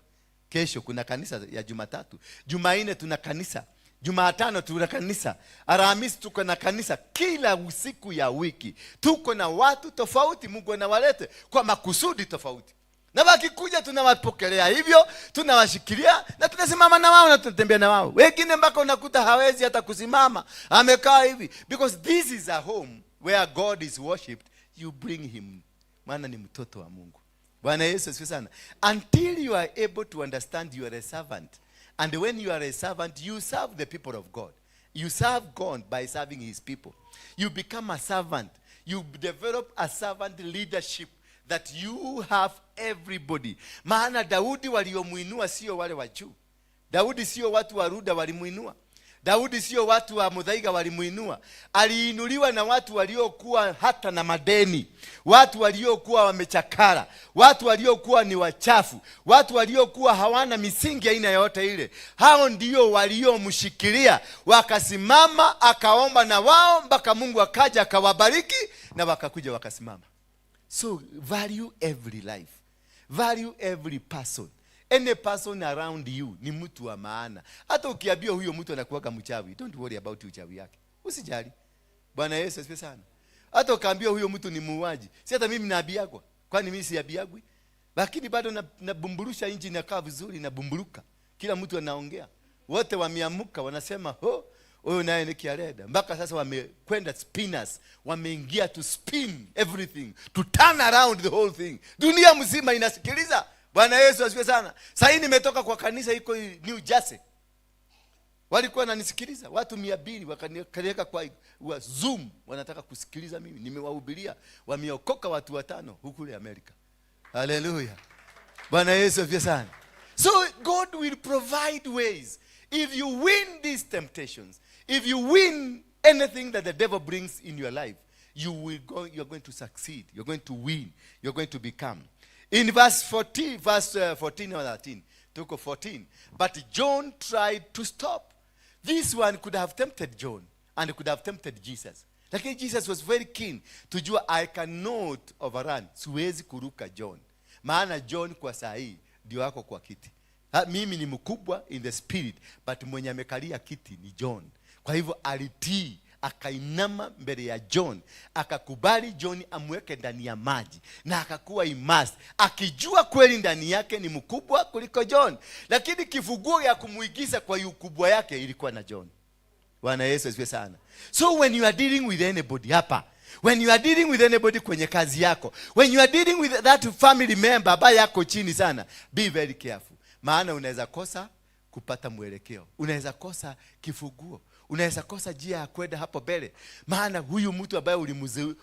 Kesho kuna kanisa ya Jumatatu. Jumanne tuna kanisa. Jumatano tuna kanisa. Alhamisi tuko na kanisa. Kila usiku ya wiki tuko na watu tofauti. Mungu anawaleta kwa makusudi tofauti. Na wakikuja tunawapokelea hivyo, tunawashikilia na tunasimama na wao na tunatembea na wao. Wengine mpaka unakuta hawezi hata kusimama, amekaa hivi, because this is a home where God is worshipped. You bring him. Maana ni mtoto wa Mungu. Bwana Yesu asifiwe sana. Until you are able to understand you are a servant. And when you are a servant, you serve the people of God. You serve God by serving his people. You become a servant. You develop a servant leadership that you have everybody. Maana Daudi waliomuinua sio wale wa juu. Daudi sio watu wa Ruda walimuinua. Daudi sio watu wa Muthaiga walimuinua. Aliinuliwa na watu waliokuwa hata na madeni, watu waliokuwa wamechakara, watu waliokuwa ni wachafu, watu waliokuwa hawana misingi aina yote ile. Hao ndio waliomshikilia, wakasimama, akaomba na wao mpaka Mungu akaja akawabariki na wakakuja wakasimama. So value every life. Value every person. Any person around you ni mtu wa maana. Hata ukiambia huyo mtu anakuwa mchawi, don't worry about uchawi yake. Usijali. Bwana Yesu asifiwe sana. Hata ukaambia huyo mtu ni muuaji, si hata mimi naambiagwa. Kwani mimi siambiagwi? Lakini bado nabumburusha injini inakaa vizuri na bumbuluka. Kila mtu anaongea. Wote wameamuka wanasema, "Oh, huyo naye ni kiareda." Mpaka sasa wamekwenda spinners, wameingia to spin everything, to turn around the whole thing. Dunia mzima inasikiliza. Bwana Yesu asifiwe sana. Sasa nimetoka kwa kanisa iko New Jersey. Walikuwa wananisikiliza watu 200, wakaniweka kwa Zoom, wanataka kusikiliza mimi. Nimewahubiria, wameokoka watu 5 huko Amerika. Hallelujah. Bwana Yesu asifiwe sana. So God will provide ways. If you win these temptations, if you win anything that the devil brings in your life, you're going to succeed. You're going to win. You're going to become. In verse 14 or 13, took 14. But John tried to stop. This one could have tempted John and could have tempted Jesus. Lakini Jesus was very keen to jua I cannot overrun. Siwezi kuruka John. Maana John kwa saa hii ndio wako kwa kiti. Mimi ni mkubwa in the spirit, but mwenye amekalia kiti ni John. Kwa hivyo alitii, akainama mbele ya John, akakubali John amweke ndani ya maji na akakuwa immersed, akijua kweli ndani yake ni mkubwa kuliko John, lakini kifunguo ya kumuigiza kwa ukubwa yake ilikuwa na John. Bwana Yesu asifiwe sana. So when you are dealing with anybody hapa, when you are dealing with anybody kwenye kazi yako, when you are dealing with that family member ambaye yako chini sana, be very careful. Maana unaweza kosa kupata mwelekeo, unaweza kosa kifunguo, unaweza kosa njia ya kwenda hapo mbele. Maana huyu mtu ambaye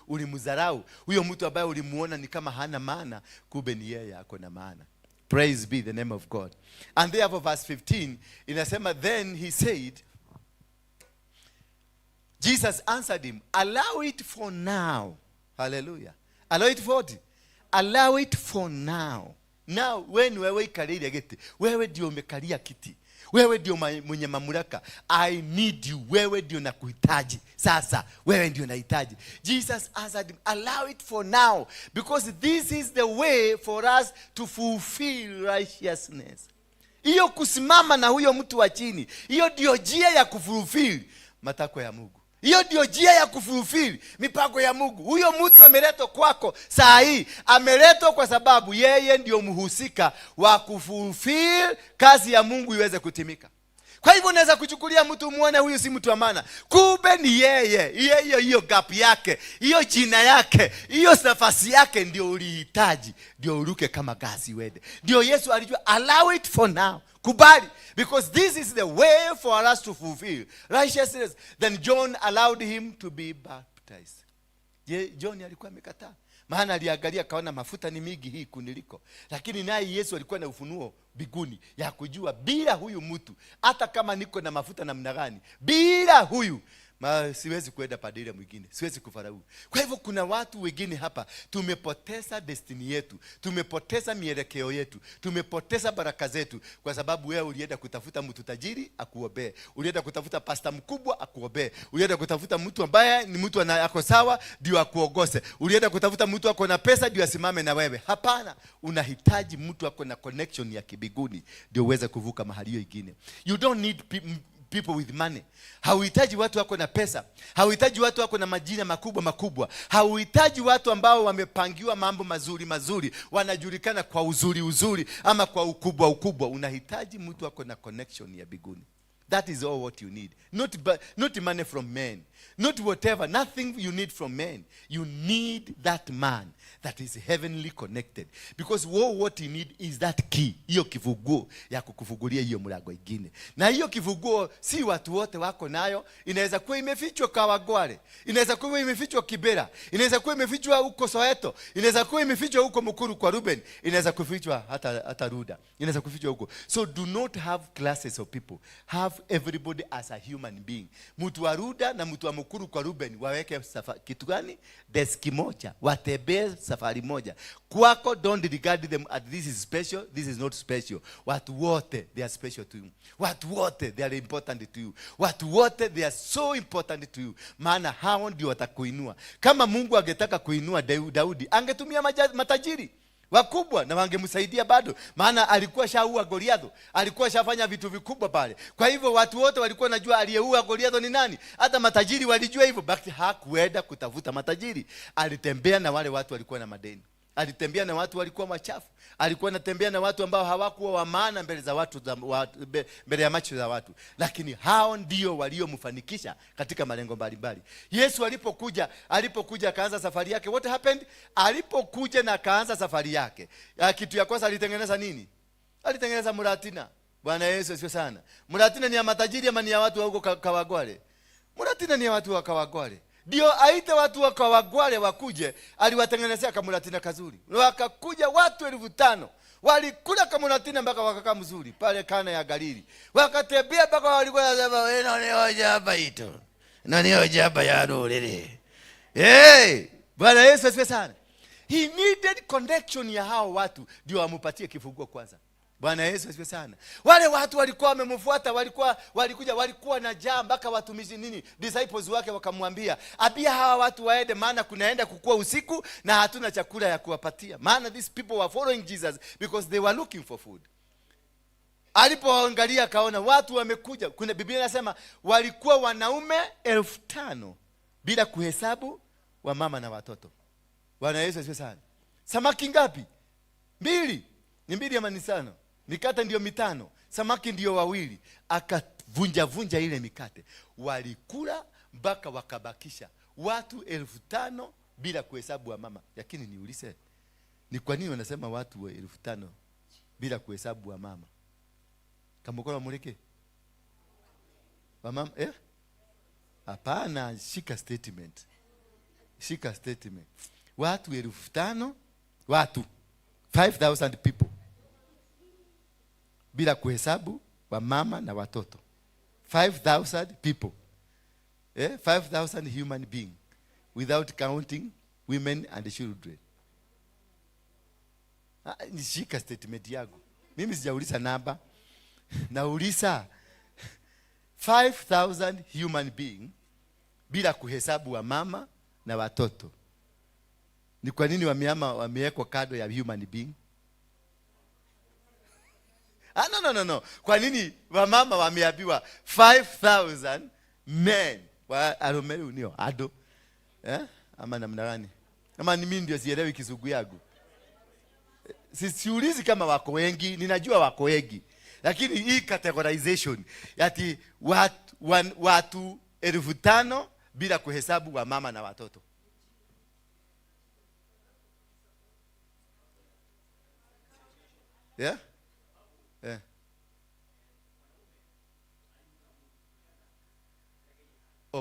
ulimdharau, huyo mtu ambaye ulimuona ni kama hana maana, kumbe ni yeye ako na maana. Praise be the name of God. And therefore verse 15 inasema, then he said, Jesus answered him, allow it for now. Hallelujah. Allow it for what? Allow it for now. Now, when wewe ikalia kiti, wewe ndio umekalia kiti, wewe ndio mwenye mamlaka. I need you. Wewe ndio nakuhitaji. Sasa wewe ndio nahitaji. Jesus answered him, allow it for now, because this is the way for us to fulfill righteousness. Hiyo kusimama na huyo mtu wa chini, hiyo ndio njia ya kufulfill matakwa ya Mungu. Hiyo ndio njia ya kufulfill mipango ya Mungu. Huyo mtu ameletwa kwako saa hii, ameletwa kwa sababu yeye ndio mhusika wa kufulfill kazi ya Mungu iweze kutimika. Kwa hivyo unaweza kuchukulia mtu muone huyu si mtu wa maana, kumbe ni yeye. Hiyo gap yake, hiyo jina yake, hiyo nafasi yake ndio ulihitaji, ndio uruke kama gazi wede. Ndio Yesu alijua, allow it for now. Kubali, because this is the way for us to fulfill righteousness. Then John allowed him to be baptized. John alikuwa amekataa. Maana aliangalia kaona mafuta ni mingi hii kuniliko. Lakini naye Yesu alikuwa na ufunuo biguni ya kujua bila huyu mtu, hata kama niko na mafuta namna gani, bila huyu siwezi kwenda pande ile mwingine, siwezi kufarau. Kwa hivyo kuna watu wengine hapa tumepoteza destiny yetu, tumepoteza mielekeo yetu, tumepoteza baraka zetu kwa sababu wewe ulienda kutafuta mtu tajiri akuombee, ulienda kutafuta pasta mkubwa akuombee, ulienda kutafuta mtu ambaye ni mtu ako sawa ndio akuongose, ulienda kutafuta mtu ako na pesa ndio asimame na wewe. Hapana, unahitaji mtu ako na connection ya kibiguni ndio uweze kuvuka mahali hiyo ingine. You don't need people with money. Hauhitaji watu wako na pesa, hauhitaji watu wako na majina makubwa makubwa, hauhitaji watu ambao wamepangiwa mambo mazuri mazuri, wanajulikana kwa uzuri ama kwa ukubwa. Unahitaji mtu wako na connection ya biguni. That is all what you need. Not money from men, not whatever, nothing you need from men. You need that man that is heavenly connected, because what you need is that key, hiyo kifunguo ya kukufungulia hiyo mlango ingine. Na hiyo kifunguo si watu wote wako nayo. Inaweza kuwa imefichwa Kawagware, inaweza kuwa imefichwa Kibera, inaweza kuwa imefichwa huko Soweto, inaweza kuwa imefichwa huko Mukuru kwa Ruben, inaweza kufichwa hata Ruda, inaweza kufichwa huko. So do not have classes of people, have everybody as a human being. Mtu wa Ruda na mtu wa Mukuru kwa Ruben waweke kitu gani? Deski moja, watembee safari moja. Kwako, don't regard them as this is special, this is not special. Watu wote they are special to you. Watu wote they are important to you. Watu wote they are so important to you. Maana hao ndio watakuinua. Kama Mungu angetaka kuinua Daudi, angetumia matajiri wakubwa na wangemsaidia bado, maana alikuwa shaua Goliath, alikuwa shafanya vitu vikubwa pale. Kwa hivyo watu wote walikuwa najua aliyeua Goliath ni nani, hata matajiri walijua hivyo, basi hakuenda kutafuta matajiri. Alitembea na wale watu walikuwa na madeni, alitembea na watu walikuwa machafu, alikuwa anatembea na watu ambao hawakuwa wa maana mbele za watu, mbele ya macho za watu, lakini hao ndio waliomfanikisha katika malengo mbalimbali. Yesu alipokuja akaanza safari yake, what happened? Alipokuja na akaanza safari yake, kitu ya kwanza alitengeneza nini? Alitengeneza Muratina. Bwana Yesu asifiwe sana. Muratina ni ya matajiri ama ni ya watu wa huko Kawagware? Muratina ni ya watu wa Kawagware. Ndio aite watu wa Kawagware wakuje, aliwatengenezea kamuratina kazuri. Wakakuja watu 5,000. Walikula kamuratina mpaka wakakaa mzuri pale Kana ya Galili. Wakatembea mpaka walikuwa wanasema, "Wewe nani hoja hapa ito? Nani hoja hapa ya rurere?" Bwana Yesu asifiwe sana. He needed connection ya hao watu ndio amupatie kifunguo kwanza. Bwana Yesu asifiwe sana. Wale watu walikuwa wamemfuata, walikuwa na njaa mpaka watumishi disciples wake wakamwambia, "Abia hawa watu waende, maana kunaenda kukua usiku na hatuna chakula ya kuwapatia." Maana these people were following Jesus because they were looking for food. Alipoangalia akaona watu wamekuja. Kuna Biblia inasema walikuwa wanaume 5,000 bila kuhesabu wamama na watoto. Bwana Yesu asifiwe sana. Samaki ngapi? 2. Ni 2 ama ni 5? Mikate ndio 5, samaki ndio 2. Akavunja ile mikate. Walikula mpaka wakabakisha watu 5,000 bila kuhesabu wa mama. Lakini niulize, ni kwa nini wanasema watu 5,000 bila kuhesabu wa mama? Kama uko muleke wa mama hapana, shika statement. Watu 5,000, watu 5,000 people bila kuhesabu wa mama na watoto. 5,000 people. 5,000 human being without counting women and children. Nishika statement yangu. Mimi sijauliza namba. Nauliza 5,000 human being bila kuhesabu wa mama na watoto. Ni kwa nini wamewekwa kado ya human being? No. Kwa nini wamama wameambiwa 5,000 men wa aromeri unio ado? Ama namna gani? Ama ni mimi ndio sielewi kizungu yangu. Siulizi kama wako wengi, ninajua wako wengi. Lakini hii categorization yati watu 5,000 bila kuhesabu wa mama na watoto.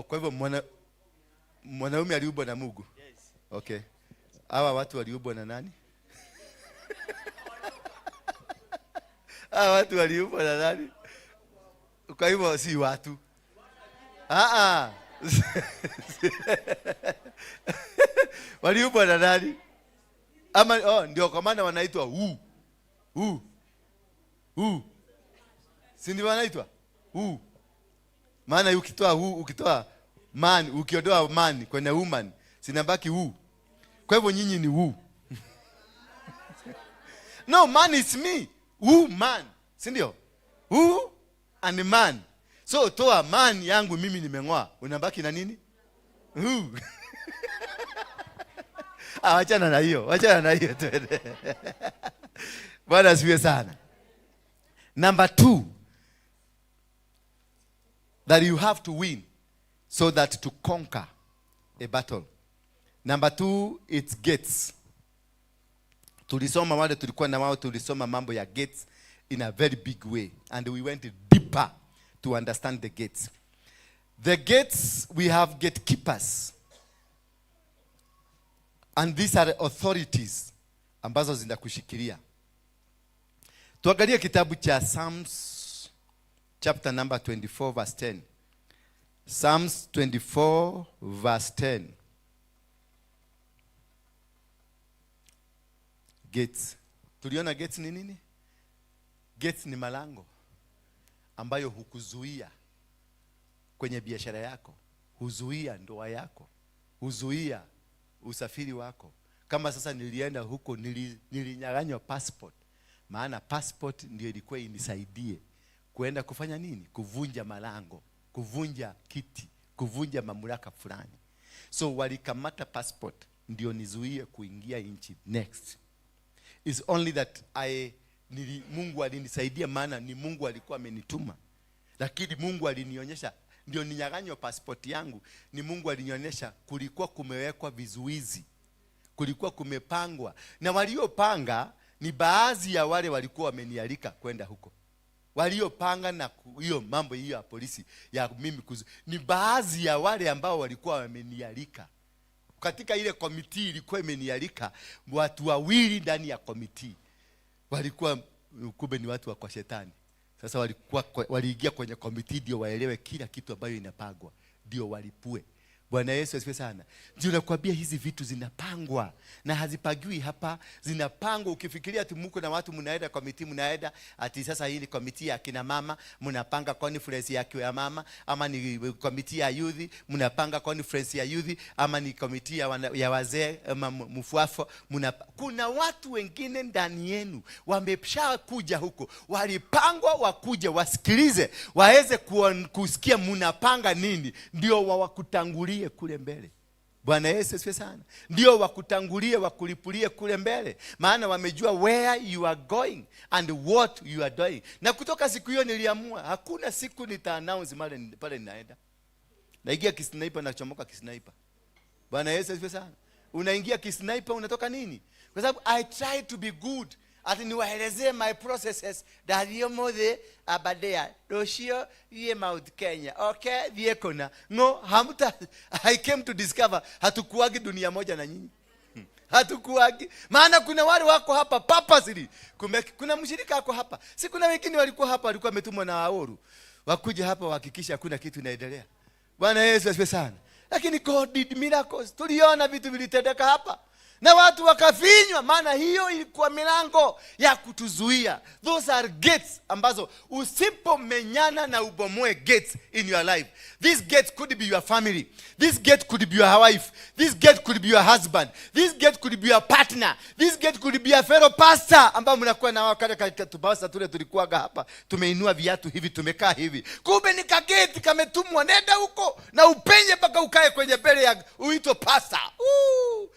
Kwa hivyo mwanaume aliumbwa na Mungu. Yes. Okay. Hawa watu waliumbwa na nani? Hawa watu waliumbwa na nani? Kwa hivyo si watu. Waliumbwa na nani? Ama ndio kwa maana wanaitwa si ndio wanaitwa maana ukitoa man, ukiondoa man kwenye woman sinabaki kwa hivyo nyinyi ni no, man is me, man, si ndio? And man. So toa man yangu mimi nimeng'oa, unabaki na nini? Wachana na hiyo twende. Bwana asifiwe sana. Number 2, that you have to win so that to conquer a battle. Number 2, it's gates. Tulisoma wale tulikuwa na wao, tulisoma mambo ya gates in a very big way, and we went deeper to understand the gates. The gates, we have gatekeepers, and these are authorities ambazo zinakushikilia. Tuangalie kitabu cha Psalms chapter number 24 verse 10. Psalms 24 verse 10. Gates. Tuliona gates ni nini? Gates ni malango ambayo hukuzuia kwenye biashara yako, huzuia ndoa yako, huzuia usafiri wako. Kama sasa nilienda huko nilinyang'anywa passport. Maana passport ndio ilikuwa inisaidie kuenda kufanya nini? Kuvunja malango, kuvunja kiti, kuvunja mamlaka fulani. So walikamata passport ndio nizuie kuingia nchi next. It's only that Mungu alinisaidia, maana ni Mungu alikuwa amenituma. Lakini Mungu alinionyesha ndio ninyang'anywe passport yangu, ni Mungu alinionyesha kulikuwa kumewekwa vizuizi, kulikuwa kumepangwa, na waliopanga ni baadhi ya wale walikuwa wamenialika kwenda huko. Waliopanga na hiyo mambo hiyo ya polisi ya mimi ni baadhi ya wale ambao walikuwa wamenialika. Katika ile committee ilikuwa imenialika watu wawili ndani ya committee. Walikuwa kumbe ni watu wa kwa shetani. Sasa waliingia kwenye committee ndio waelewe kila kitu ambayo inapangwa, ndio walipue. Bwana Yesu asifiwe sana. Ndio nakwambia hizi vitu zinapangwa na hazipagiwi hapa, zinapangwa. Ukifikiria ati mko na watu mnaenda committee, mnaenda ati sasa hii ni committee ya kina mama, mnapanga conference ya kwa mama, ama ni committee ya youth, mnapanga conference ya youth, ama ni committee ya wazee, ama mfuafo. Kuna watu wengine ndani yenu wameshakuja huko, walipangwa wakuje wasikilize, waweze kusikia mnapanga nini, ndio wakutangulie kule mbele. Bwana Yesu asifiwe sana. Ndio wakutangulie, wakulipulie kule mbele, maana wamejua where you are going and what you are doing. Na kutoka siku hiyo niliamua hakuna siku nita-announce pale ninaenda. Naingia kisniper na chomoka kisniper. Bwana Yesu asifiwe sana. Unaingia kisniper unatoka nini? Kwa sababu I try to be good. Ati niwaelezee my processes dario mothe abadea doshio ye Mount Kenya. Okay, viekona. No, I came to discover hatukuagi dunia moja na nyinyi. Hatukuagi. Maana kuna wale wako hapa purposely. Kuna mshirika wako hapa. Si kuna wengine walikuwa hapa, walikuwa wametumwa na Aoru. Wakuja hapa wahakikisha hakuna kitu inaendelea. Bwana Yesu asifiwe sana. Lakini God did miracles. Tuliona vitu vilitendeka hapa. Na watu wakafinywa, maana hiyo ilikuwa milango ya kutuzuia. Those are gates ambazo usipomenyana na ubomoe gates in your life. This gate could be your family. This gate could be your wife. This gate could be your husband. This gate could be your partner. This gate could be a fellow pastor ambao mnakuwa na wakati katubasa tule tulikuwaga hapa. Tumeinua viatu hivi, tumekaa hivi. Kumbe ni kageti kametumwa, nenda huko na upenye mpaka ukae kwenye mbele ya uito pastor.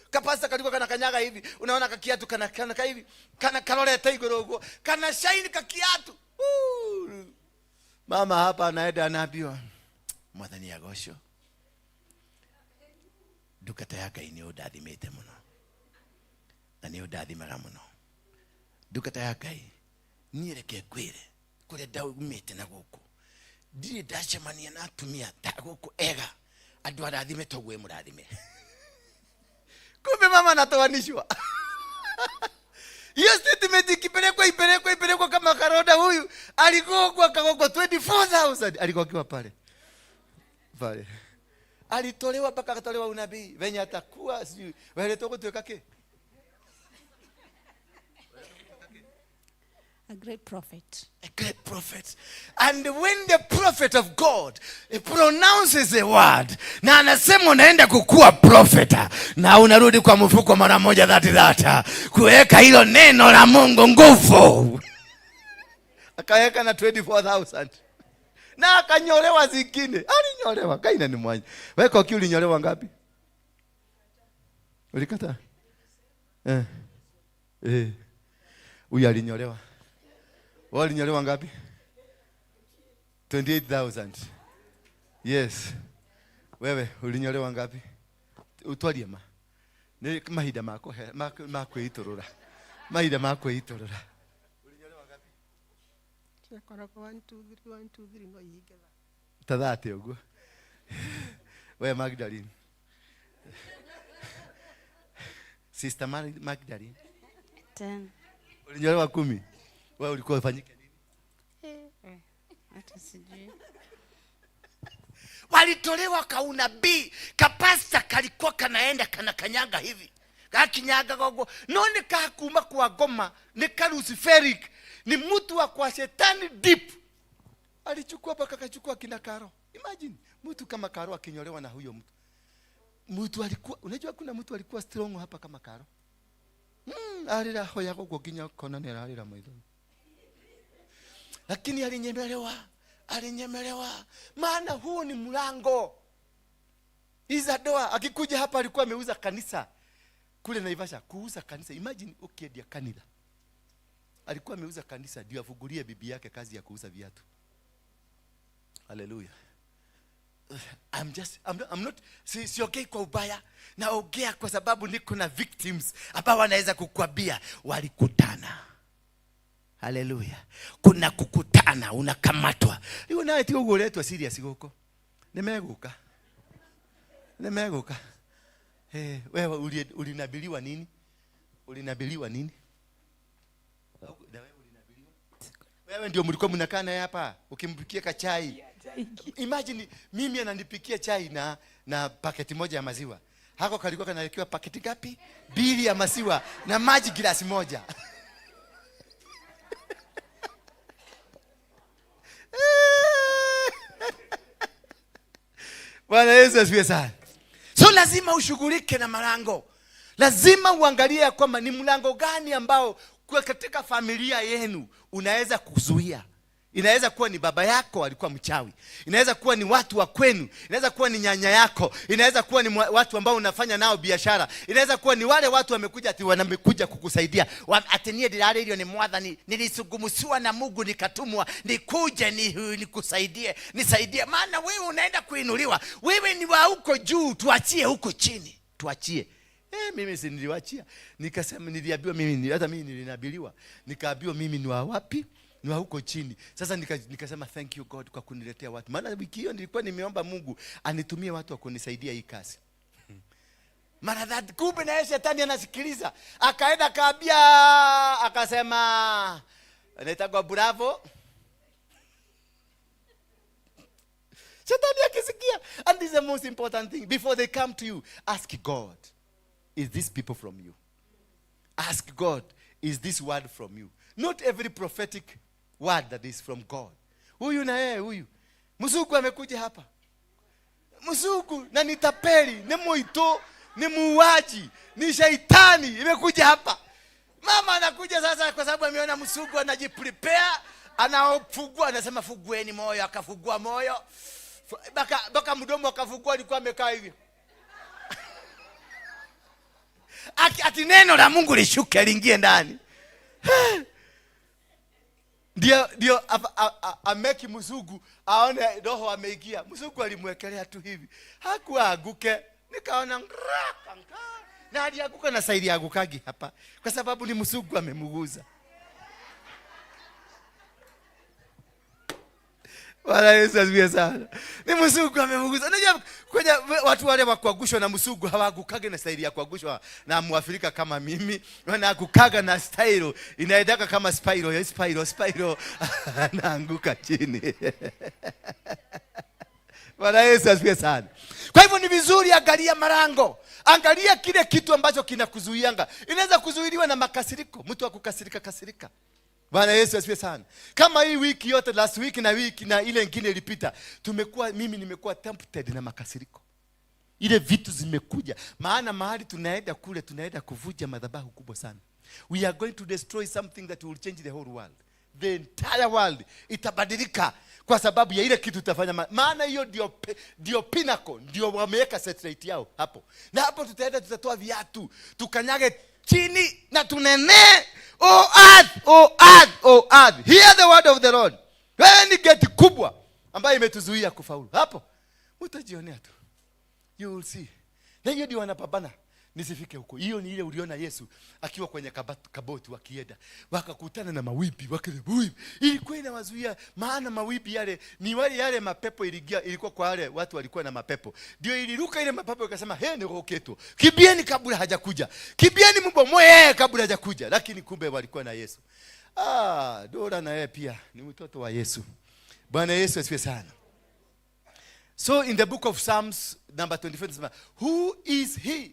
Kapasa kalikuwa kana kanyaga hivi, unaona kakiatu kana hivi, kana kaloleta igorogo, kana shine kakiatu. Mama hapa anaenda anaambiwa, mwathani agosho, dukata yaka ini udathimete muno. Na ni udathimaga muno. Dukata yaka nireke kwire kure daumete na guku. Ndiri ndacemania na atumia ta guku ega andu arathime togwe murathime. Kumbe mama anatoanishwa. Hiyo statement ipelekwa kama karoda. Huyu alikuwa akagogwa 24,000 alikuwa akiwa pale. alitolewa mpaka akatolewa unabii. Venye atakuwa sijui wewe toko tuweka ke. A great prophet. A great prophet. And when the prophet of God pronounces a word, na anasema unaenda kukua prophet, na unarudi kwa mfuko mara moja dhati kuweka hilo neno la Mungu nguvu. Akaweka na 24,000. Na akanyolewa zingine. Alinyolewa kaina ni mwanya. Wewe kwa kiu ulinyolewa ngapi? Ulikata? Huyu alinyolewa. Wao alinyolewa ngapi? 28,000. Yes. Wewe ulinyolewa ngapi? Utwaliema. Ni mahida mako itorora. Mahida mako itorora. Ulinyolewa ngapi? Tunakorako 1 2 3 no yigela. Tadhate ugo. Wewe Magdalene. Sister Magdalene. 10. Ulinyolewa 10. Wewe ulikuwa ufanyike nini? Hata sijui. Walitolewa kaunabii, kapasta kalikuwa kanaenda kanakanyanga hivi. Kakinyaga gogo. None kakuma kwa goma, ni Luciferic, ni mtu wa kwa shetani deep. Alichukua mpaka kachukua kina Karo. Imagine, mtu kama Karo akinyolewa na huyo mtu. Mtu alikuwa, unajua kuna mtu alikuwa strong hapa kama Karo. Alira hoya gogo kinya kona ni alira mwizo. Lakini alinyemelewa. Maana huo ni mlango. Iza doa, akikuja hapa alikuwa ameuza kanisa. Kule Naivasha, kuuza kanisa. Imagine ukienda kanisa. Alikuwa ameuza kanisa, ndio afungulie bibi yake kazi ya kuuza viatu. Hallelujah. I'm not siongei kwa ubaya, naongea kwa sababu niko na victims ambao wanaweza kukuambia walikutana. Hallelujah. Kuna kukutana, unakamatwa. Hiyo naye tio ugoletwa serious huko. Nimeguka. Wewe ulinabiliwa nini? Ulinabiliwa nini? Wewe ndio mlikuwa mnakaa naye hapa ukimpikia kachai. Imagine mimi ananipikia chai na paketi moja ya maziwa. Hako kalikuwa kanawekewa paketi ngapi? 2 ya maziwa na maji glasi moja. Bwana Yesu asifiwe sana. So lazima ushughulike na malango. Lazima uangalie kwamba ni mlango gani ambao kwa katika familia yenu unaweza kuzuia. Inaweza kuwa ni baba yako alikuwa mchawi. Inaweza kuwa ni watu wa kwenu. Inaweza kuwa ni nyanya yako. Inaweza kuwa ni watu ambao unafanya nao biashara. Inaweza kuwa ni wale watu wamekuja ati wanamekuja kukusaidia. Atenie dilale hiyo ni mwadhani, nilisugumusiwa na Mungu nikatumwa nikuje nikusaidie, nisaidie. Maana wewe unaenda kuinuliwa. Wewe ni wa huko juu, tuachie huko chini. Tuachie. Mimi si niliwaachia. Nikasema niliambiwa mimi hata mimi nilinabiliwa. Nikaambiwa mimi ni wa wapi? Ni wa huko chini. Sasa nikasema thank you God kwa kuniletea watu. Maana wiki hiyo nilikuwa nimeomba Mungu anitumie watu wa kunisaidia hii kazi. Mara that kumbe na shetani anasikiliza. Akaenda kaambia, akasema anaitwa bravo. Shetani akisikia. And this is the most important thing. Before they come to you, ask God, is this people from you? Ask God, is this word from you? Not every prophetic word that is from God. Huyu na yeye huyu. Msuku amekuja hapa. Msuku na nitapeli, ni muito, ni muuaji, ni shaitani imekuja hapa. Mama anakuja sasa kwa sababu ameona msuku anajiprepare, anaofugua, anasema fugueni moyo, akafugua moyo. Baka mdomo akafugua, alikuwa amekaa hivi. Ati neno la Mungu lishuke liingie ndani. Ndio ameki mzugu aone roho ameingia. Mzugu alimwekelea tu hivi. Hakuanguke. Nikaona na alianguka na saidi agukagi hapa kwa sababu ni mzugu amemuguza. Bwana Yesu asifiwe sana. Ni msugu amemuguza. Unajua kwenye watu wale wa kuagushwa na msugu hawagukage na staili ya kuagushwa na Muafrika kama mimi. Wanagukaga na staili inaendaka kama spiral naanguka chini. Bwana Yesu asifiwe sana. Kwa hivyo ni vizuri angalia malango. Angalia kile kitu ambacho kinakuzuianga. Inaweza kuzuiliwa na makasiriko, mtu akukasirika. Bwana Yesu asifiwe sana. Kama hii wiki yote, last week na wiki na ile nyingine ilipita, mimi nimekuwa tempted na makasiriko. Ile vitu zimekuja. Maana mahali tunaenda kule, tunaenda kuvunja madhabahu kubwa sana. We are going to destroy something that will change the whole world. The entire world itabadilika kwa sababu ya ile kitu tutafanya. Maana hiyo ndio pinnacle, ndio wameweka satellite yao hapo. Na hapo tutaenda, tutatoa viatu, tukanyage chini na tunene. Oh earth, oh earth, oh earth, hear the word of the Lord. Wewe ni geti kubwa ambayo imetuzuia kufaulu. Hapo utajionea tu. You will see. Na hiyo ndio wanapambana nisifike huko. Hiyo ni ile uliona Yesu akiwa kwenye kaboti wakienda, wakakutana na mawipi, ilikuwa inawazuia. Maana mawipi yale ni yale mapepo ilikuwa kwa wale watu walikuwa na mapepo. Ndio iliruka ile mapepo ikasema, "He, ni roketo. Kibieni kabla hajakuja. Kibieni mbomoe kabla hajakuja." Lakini kumbe walikuwa na Yesu. Dora na yeye pia ni mtoto wa Yesu. Bwana Yesu asifiwe sana. So in the book of Psalms number 24, who is he?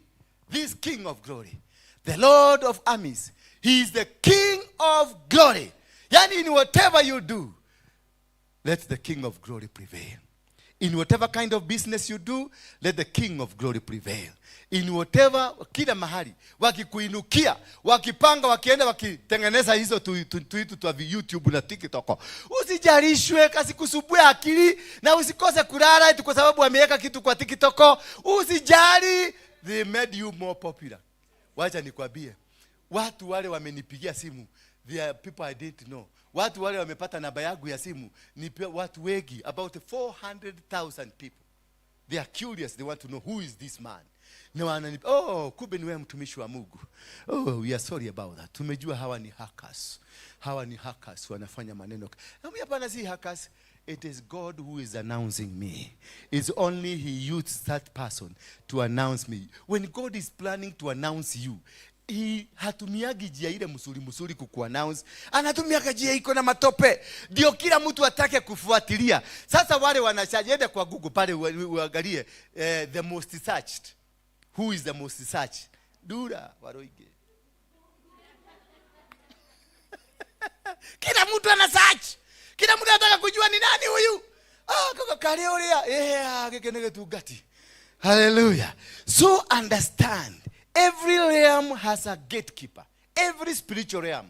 This King of glory, the Lord of armies. He is the King of glory. Yani, in whatever you do, let the King of glory prevail. In whatever kind of business you do, let the King of glory prevail. In whatever, kila mahali wakikuinukia, wakipanga, wakienda wakitengeneza hizo tuitu twa YouTube na TikTok, usijarishwe, kasikusubue akili na usikose kulala eti kwa sababu wameweka kitu kwa TikTok. Usijali, they made you more popular. Wacha nikwambie, watu wale wamenipigia simu, they are people I didn't know. Watu wale wamepata namba yangu ya simu ni watu wengi, about 400,000 people. They are curious, they want to know who is this man. Na wananipa, kumbe ni wewe mtumishi wa Mungu. We are sorry about that. Tumejua hawa ni hackers. Hawa ni hackers wanafanya maneno. Hapana, si hackers. It is God who is announcing me. It's only he used that person to announce me. When God is planning to announce you, hatumiagi jia ile musuri kukuannounce. Anatumiaga jia iko na matope. Ndio kila mtu atake kufuatilia. Sasa wale wanashajenda kwa Google pale uangalie the most searched. Who is the most searched? Dura waroige. Kila mtu ana search. Kila mtu anataka kujua ni nani huyu. Kaka kale olea. Gekenege tugati. Hallelujah. So understand, every realm has a gatekeeper. Every spiritual realm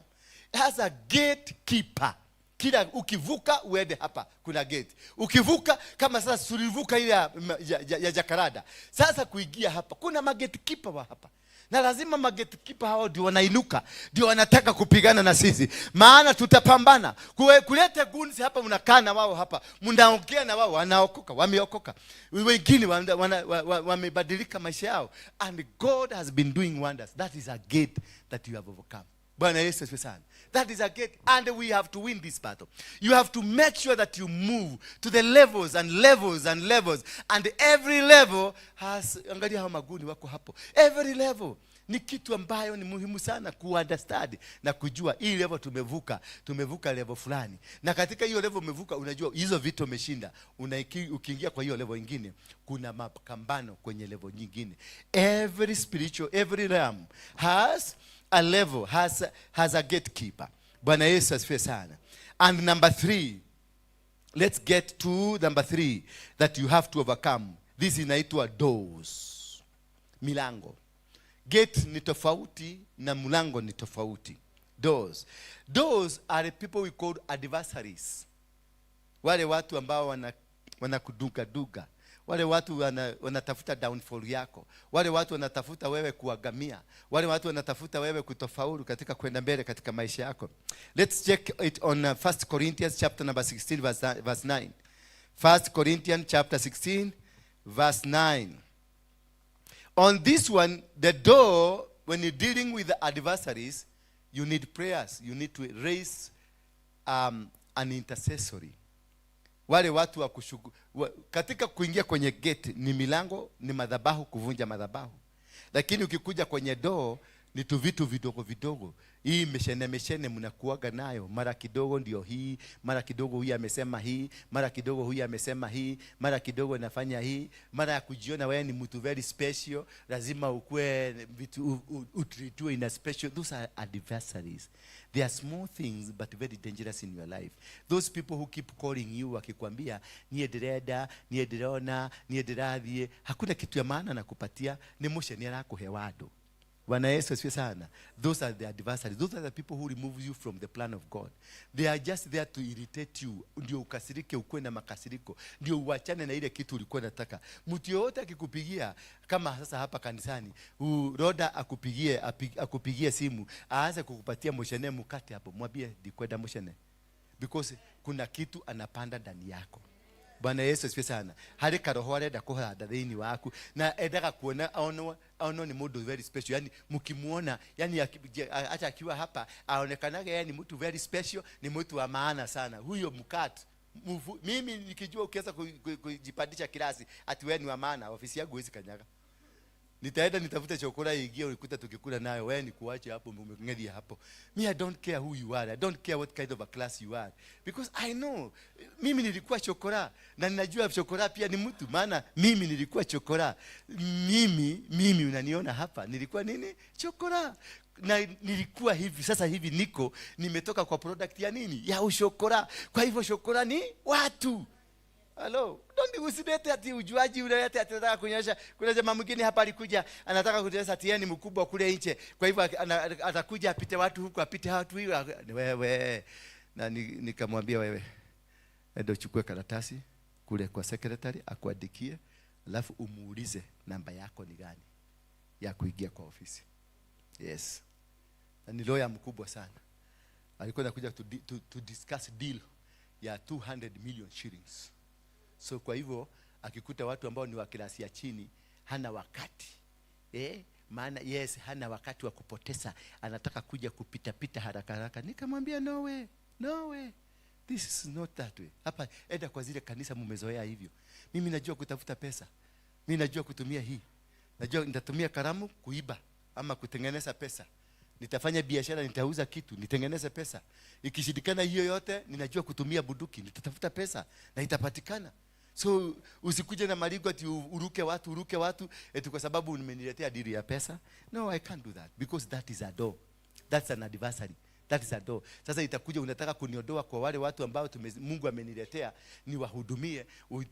has a gatekeeper. Kila ukivuka uende hapa kuna gate. Ukivuka kama sasa tulivuka ile ya Jakarada. Sasa kuingia hapa kuna gatekeeper wa hapa. Na lazima gatekeeper hao ndio wanainuka, ndio wanataka kupigana na sisi. Maana tutapambana. Kuleta gunzi hapa, mnakaa na wao hapa, mnaongea na wao, wanaokoka, wameokoka. Wengine wamebadilika maisha yao, and God has been doing wonders. That is a gate that you have overcome. Bwana Yesu asifiwe sana. That is a gate, and we have to win this battle. You have to make sure that you move to the levels and levels and levels, and every level has, angalia hao maguni wako hapo. Every level ni kitu ambayo ni muhimu sana kuunderstand na kujua hii level tumevuka level fulani. Na katika hiyo level umevuka, unajua hizo vitu umeshinda. Ukiingia kwa hiyo level nyingine, kuna mapambano kwenye level nyingine. Every spiritual, every realm has a level, has a gatekeeper. Bwana Yesu asifiwe sana. And number 3, let's get to number 3 that you have to overcome. This inaitwa doors. Milango. Gate ni tofauti na mlango ni tofauti. Doors are the people we call adversaries. Wale watu ambao wanakuduga. Wale watu wanatafuta downfall yako. Wale watu wanatafuta wewe kuagamia. Wale watu wanatafuta wewe kutofaulu katika kwenda mbele katika maisha yako. Let's check it on 1 Corinthians chapter number 16 verse 9. 1 Corinthians chapter 16 verse 9. On this one, the door, when you're dealing with the adversaries, you need prayers. You need to raise an intercessory. Wale watu katika kuingia kwenye gate ni milango, ni madhabahu, kuvunja madhabahu. Lakini ukikuja kwenye door, Ni tu vitu vidogo vidogo. Hii meshene mnakuaga nayo, mara kidogo ndio hii, mara kidogo huyu amesema hii, mara kidogo huyu amesema hii, mara kidogo nafanya hii, mara ya kujiona wewe ni mtu very special, lazima ukue vitu utreatwe in a special. Those are adversaries. They are small things but very dangerous in your life. Those people who keep calling you wakikwambia niye direda, niye dirona, niye diradhie, hakuna kitu ya maana nakupatia, ni mosheni yako hewado. Bwana Yesu asifiwe sana. Those are the adversaries. Those are the people who remove you from the plan of God. They are just there to irritate you. Ndio ukasirike, ukue na makasiriko. Ndio uachane na ile kitu ulikuwa unataka. Mtu yote akikupigia kama sasa hapa kanisani, Roda akupigie simu, aanze kukupatia moshene mkate hapo. Mwambie dikwenda moshene. Because kuna kitu anapanda ndani yako. Bwana Yesu asifiwe sana. Hari karoho arenda kuhanda thini waku na endaga kuona aono ni mundu very special. Yani mkimuona, yani hata akiwa hapa aonekanaga yani mtu very special, ni mtu wa maana sana. Huyo mkate mimi nikijua ukianza kujipandisha kilasi ati wewe ni wa maana, ofisi yangu huwezi kanyaga. Nitaenda nitafuta chokora ingia ulikuta tukikula nayo, wewe ni kuache hapo umeng'edia hapo. Me, I don't care who you are. I don't care what kind of a class you are. Because I know mimi nilikuwa chokora na ninajua chokora pia ni mtu, maana mimi nilikuwa chokora. Mimi unaniona hapa nilikuwa nini? Chokora. Na nilikuwa hivi, sasa hivi nimetoka kwa product ya nini? Ya ushokora. Kwa hivyo shokora ni watu. Hello, don't usilete ati ujuaji unaleta ati nataka kunyosha. Kuna jamaa mwingine hapa alikuja anataka kuteleza ati yeye ni mkubwa kule nje. Kwa hivyo atakuja apite watu huku, apite watu hiyo. Wewe na nikamwambia wewe, ndio chukue karatasi kule kwa secretary akuandikie, alafu umuulize namba yako ni gani ya kuingia kwa ofisi. Yes. Na ni lawyer mkubwa sana. Alikuwa anakuja to discuss deal ya 200 million shillings. So kwa hivyo akikuta watu ambao ni wa klasi ya chini hana wakati. Maana yes, hana wakati wa kupoteza, anataka kuja kupita haraka haraka. Nikamwambia no way. This is not that way. Hapa enda kwa zile kanisa mumezoea hivyo. Mimi najua kutafuta pesa. Mimi najua kutumia hii. Najua nitatumia karamu kuiba ama kutengeneza pesa. Nitafanya biashara, nitauza kitu, nitengeneze pesa. Ikishindikana hiyo yote, ninajua kutumia bunduki, nitatafuta pesa na itapatikana. So usikuje na marigo ati uruke watu eti kwa sababu umeniletea dili ya pesa. No, I can't do that because that is a door. That's an adversary. That is a door. Sasa itakuja unataka kuniondoa kwa wale watu ambao Mungu ameniletea ni wahudumie,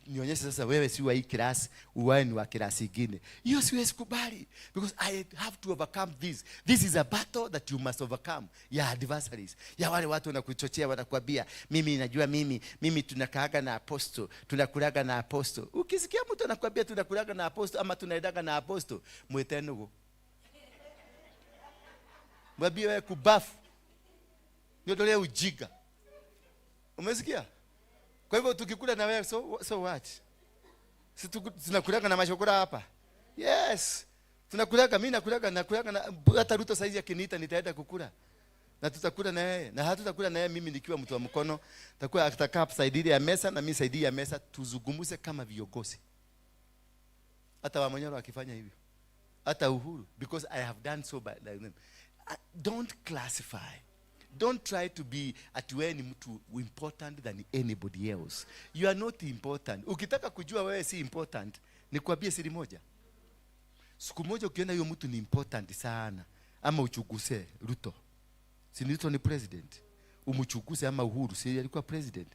nionyeshe sasa wewe si wa hii class, wewe ni wa class nyingine. Hiyo siwezi kubali because I have to overcome this. This is a battle that you must overcome. Ya adversaries. Ya wale watu wanakuchochea, wanakuambia mimi najua mimi tunakaaga na apostle, tunakulaga na apostle. Ukisikia mtu anakuambia tunakulaga na apostle ama tunaendaga na apostle, mwetenugo. Mwambie wewe kubafu. Ndio ujiga. Umesikia? Kwa hivyo tukikula na wewe so what? Si tunakulaga na mashokora hapa. Yes. Tunakulaga, mimi nakulaga na hata Ruto saizi akiniita nitaenda kukula. Na tutakula na yeye. Na hatutakula na yeye mimi nikiwa mtu wa mkono. Takuwa atakaa saidi ya mesa na mimi saidi ya mesa, tuzungumze kama viongozi. Hata Wamanyoro akifanya hivyo. Hata Uhuru, because I have done so by like them. Don't classify. Don't try to be at wewe ni mtu important than anybody else. You are not important. Ukitaka kujua wewe si important, nikwambie siri moja. Siku moja ukiona huyo mtu ni important sana, ama uchuguse Ruto. Si Ruto ni president. Umchuguse ama Uhuru, si alikuwa president.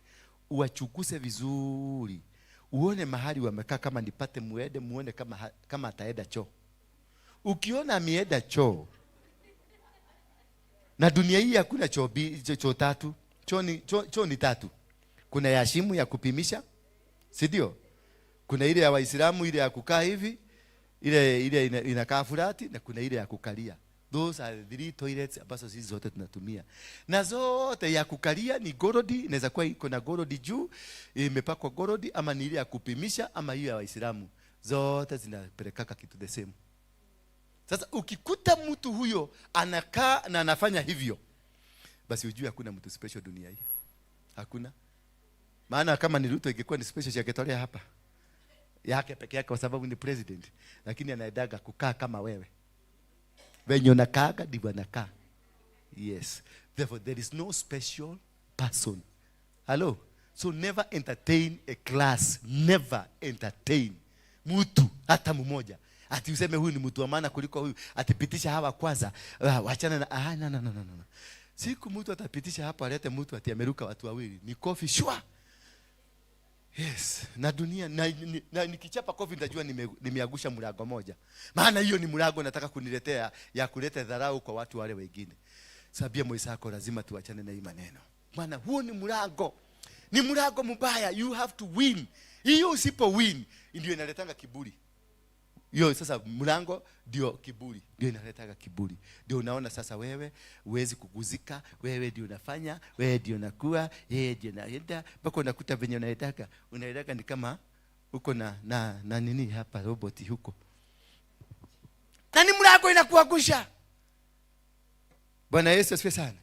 Uachuguse vizuri. Uone mahali wamekaa, kama nipate muone kama ataenda choo. Ukiona ameenda choo, na dunia hii hakuna choo tatu. Choo ni tatu. Kuna ya shimu ya kupimisha, si ndio? Kuna ile ya Waislamu, ile ya kukaa hivi, ile inakaa furati, na kuna ile ya kukalia. Those are the 3 toilets ambazo sisi zote tunatumia. Na zote ya kukalia ni gorodi, inaweza kuwa iko na gorodi juu, imepakwa gorodi, ama ni ile ya kupimisha, ama hiyo ya Waislamu. Zote zinapelekaka kitu the same. Sasa ukikuta mtu huyo anakaa na anafanya hivyo, basi ujue hakuna mtu special dunia hii. Hakuna. Maana kama ni Ruto ingekuwa ni special yaketolea hapa yake peke yake kwa sababu ni president, lakini anaedaga kukaa kama wewe. Venye unakaaga ndivyo anakaa. Yes. Therefore, there is no special person. Hello? So never entertain a class. Never entertain mtu hata mmoja. Ati useme huyu ni mtu wa maana kuliko huyu. Atipitisha hawa kwanza. Wachana na no. Siku mtu atapitisha hapo alete mtu ati ameruka watu wawili. Ni kofi shwa. Yes. Na dunia na nikichapa kofi nitajua nimeagusha mlango moja. Maana hiyo ni mlango nataka kuniletea ya kuleta dharau kwa watu wale wengine. Sabia moyo wako lazima tuachane na hii maneno. Maana huo ni mlango. Ni mlango mbaya. You have to win. Hiyo usipo win ndio inaletanga kiburi. Hiyo sasa mlango ndio kiburi. Ndio inaletanga kiburi. Ndio unaona sasa wewe huwezi kuguzika, wewe ndio unafanya, wewe ndio unakuwa, yeye ndio anaenda, mpaka unakuta venye unaendaka ni kama uko na nini hapa roboti huko. Na ni mlango inakuangusha. Bwana Yesu asifiwe sana.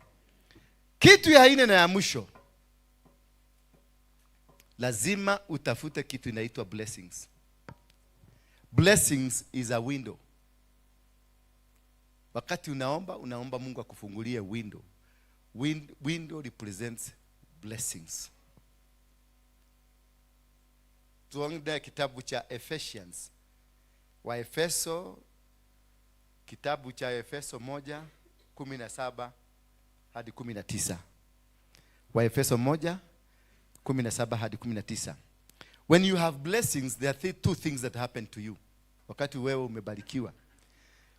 Kitu ya ine na ya mwisho, lazima utafute kitu inaitwa blessings. Blessings is a window. Wakati unaomba Mungu akufungulie window. Window represents blessings. Tuangalie kitabu cha Ephesians. Waefeso, kitabu cha Efeso 1:17 hadi 19. Waefeso 1:17 hadi 19. When you have blessings, there are two things that happen to you. Wakati wewe umebarikiwa,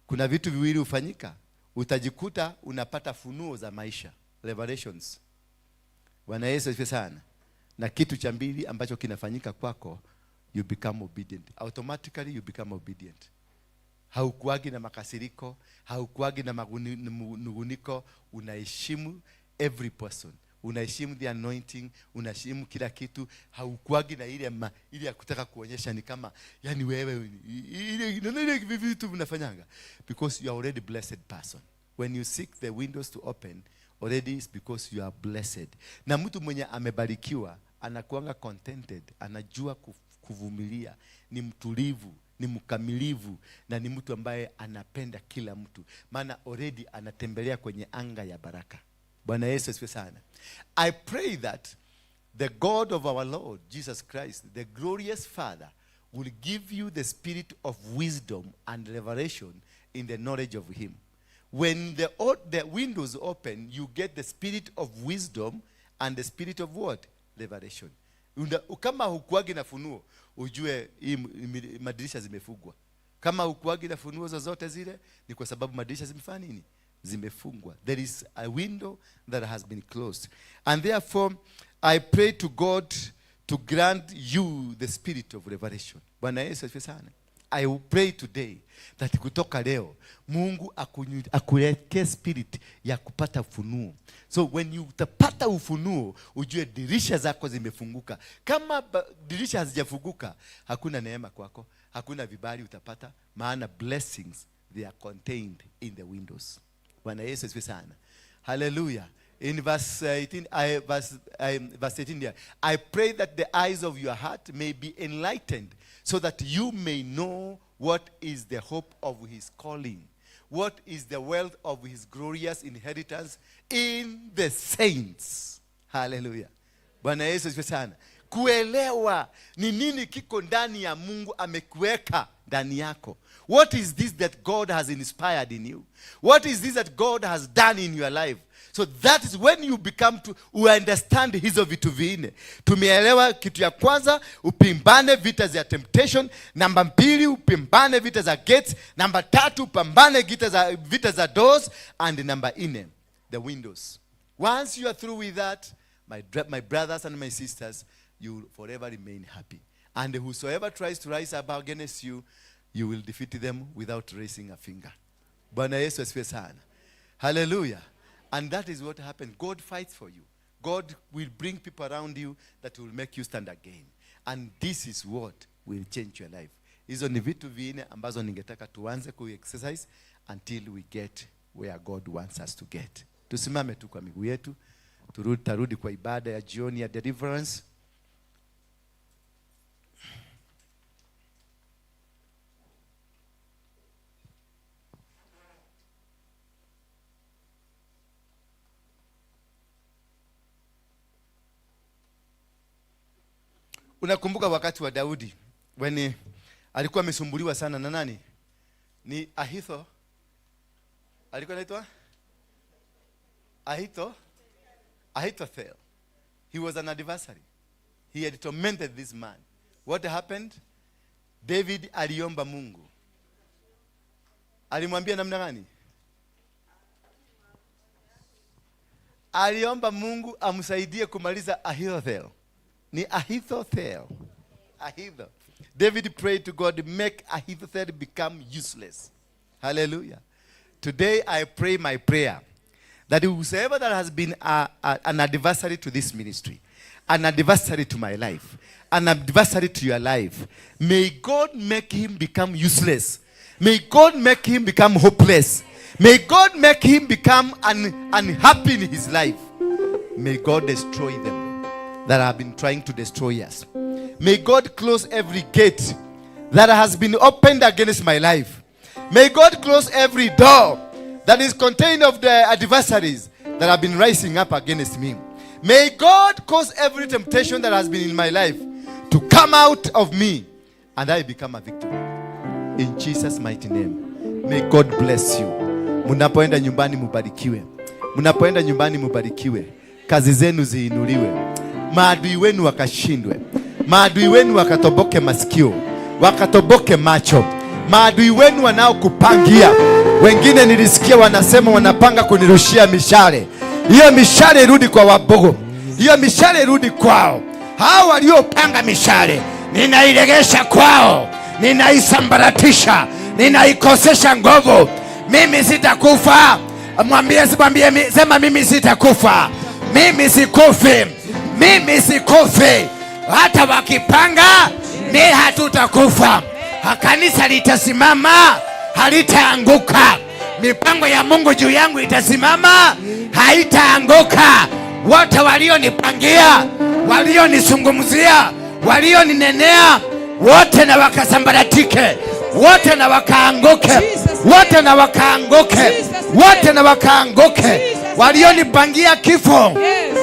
kuna vitu viwili hufanyika. Utajikuta unapata funuo za maisha, revelations. Bwana Yesu asifiwe sana. Na kitu cha mbili ambacho kinafanyika kwako, you become obedient. Automatically you become obedient. Haukuagi na makasiriko, haukuagi na manunguniko, unaheshimu every person. Unaheshimu the anointing, unaheshimu kila kitu, haukuagi na ile ya kutaka kuonyesha ni kama yani wewe ile vitu vinafanyanga, because you are already blessed person. When you seek the windows to open, already is because you are blessed. Na mtu mwenye amebarikiwa anakuanga contented, anajua kuvumilia, ni mtulivu, ni mkamilivu, na ni mtu ambaye anapenda kila mtu, maana already anatembelea kwenye anga ya baraka. Bwana Yesu asifiwe sana. I pray that the God of our Lord Jesus Christ, the glorious Father, will give you the spirit of wisdom and revelation in the knowledge of him. When the windows open, you get the spirit of wisdom and the spirit of what? Revelation. Kama hukuagi na funuo, ujue madirisha zimefungwa. Kama hukuagi na funuo zozote zile, ni kwa sababu madirisha zimefanya nini? Zimefungwa. There is a window that has been closed. And therefore, I pray to God to grant you the spirit of revelation. Bwana Yesu asifiwe sana. I will pray today that kutoka leo Mungu akulete spirit ya kupata ufunuo. So when you utapata ufunuo, ujue dirisha zako zimefunguka. Kama dirisha hazijafunguka, hakuna neema kwako, hakuna vibali utapata, maana blessings they are contained in the windows. Bwana Yesu asifiwe sana. Hallelujah. In verse 18 there, I pray that the eyes of your heart may be enlightened, so that you may know what is the hope of his calling, what is the wealth of his glorious inheritance in the saints. Hallelujah. Bwana Yesu asifiwe sana. Kuelewa ni nini kiko ndani ya Mungu amekuweka ndani yako. What is this that God has inspired in you? What is this that God has done in your life? So that is when you become to understand hizo vitu vinne. Tumeelewa kitu ya kwanza, upimbane vita za temptation. Namba 2, upimbane vita za gates. Namba 3, upambane vita za doors. And number 4, the windows. Once you are through with that, my brothers and my sisters, you will forever remain happy. And whosoever tries to rise up against you, you will defeat them without raising a finger. Bwana Yesu asifiwe sana. Hallelujah. And that is what happened. God fights for you. God will bring people around you that will make you stand again. And this is what will change your life. Hizo ni vitu vinne ambazo ningetaka tuanze ku-exercise until we get where God wants us to get. Tusimame tu kwa miguu yetu. Tarudi kwa ibada ya jioni ya deliverance. Unakumbuka wakati wa Daudi when alikuwa amesumbuliwa sana na nani? Ni Ahithophel. Alikuwa anaitwa Ahithophel. He was an adversary. He had tormented this man. What happened? David aliomba Mungu. Alimwambia namna gani? Aliomba Mungu amsaidie kumaliza Ahithophel. Ni Ahithophel. David prayed to God, make Ahithophel become useless. Hallelujah. Today I pray my prayer that whosoever that has been an adversary to this ministry, an adversary to my life, an adversary to your life, may God make him become useless. May God make him become hopeless. May God make him become unhappy in his life. May God destroy them that have been trying to destroy us. May God close every gate that has been opened against my life. May God close every door that is contained of the adversaries that have been rising up against me. May God cause every temptation that has been in my life to come out of me and I become a victor. In Jesus' mighty name. May God bless you. Munapoenda nyumbani mubarikiwe. Munapoenda nyumbani mubarikiwe. Kazi zenu ziinuliwe. Maadui wenu wakashindwe. Maadui wenu wakatoboke masikio. Wakatoboke macho. Maadui wenu wanaokupangia. Wengine nilisikia wanasema wanapanga kunirushia mishale. Hiyo mishale irudi kwa Wabogo. Hiyo mishale irudi kwao. Hao waliopanga mishale ninairegesha kwao. Ninaisambaratisha. Ninaikosesha nguvu. Mimi sitakufa. Sema mimi sitakufa. Mimi sikufi. Mimi sikufi. Hata wakipanga ni hatutakufa. Kanisa litasimama, halitaanguka. Mipango ya Mungu juu yangu itasimama, haitaanguka. Wote walionipangia, walionisungumzia, walioninenea, wote na wakasambaratike, wote na wakaanguke, wote na wakaanguke, wote na wakaanguke. Walionipangia kifo,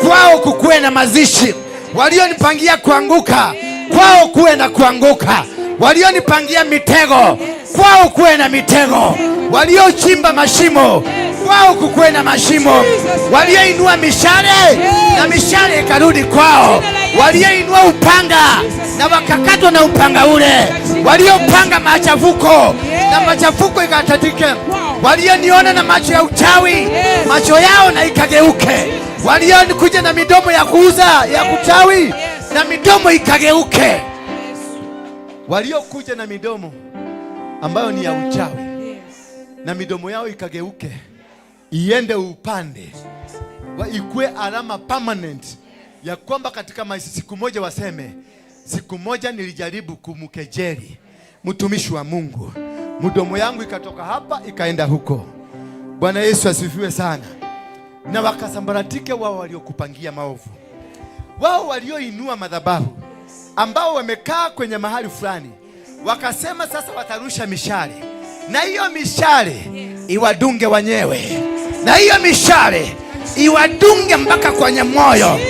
kwao kukuwe na mazishi. Walionipangia kuanguka, kwao kuwe na kuanguka. Walionipangia mitego, kwao kuwe na mitego. Waliochimba mashimo, kwao kukuwe na mashimo. Walioinua mishale, na mishale ikarudi kwao. Walioinua upanga, na wakakatwa na upanga ule. Waliopanga machafuko, na machafuko ikatatike. Walioniona na macho ya uchawi, macho yao na ikageuke. Walionikuja na midomo ya kuuza ya kuchawi, na midomo ikageuke. Waliokuja na midomo ambayo ni ya uchawi, na midomo yao ikageuke, iende upande, ikue alama permanent ya kwamba katika maisha siku moja waseme, siku moja nilijaribu kumkejeli mtumishi wa Mungu, mdomo yangu ikatoka hapa ikaenda huko. Bwana Yesu asifiwe sana. Na wakasambaratike wao waliokupangia maovu, wao walioinua madhabahu, ambao wamekaa kwenye mahali fulani, wakasema sasa watarusha mishale, na hiyo mishale iwadunge wenyewe, na hiyo mishale iwadunge mpaka kwenye moyo,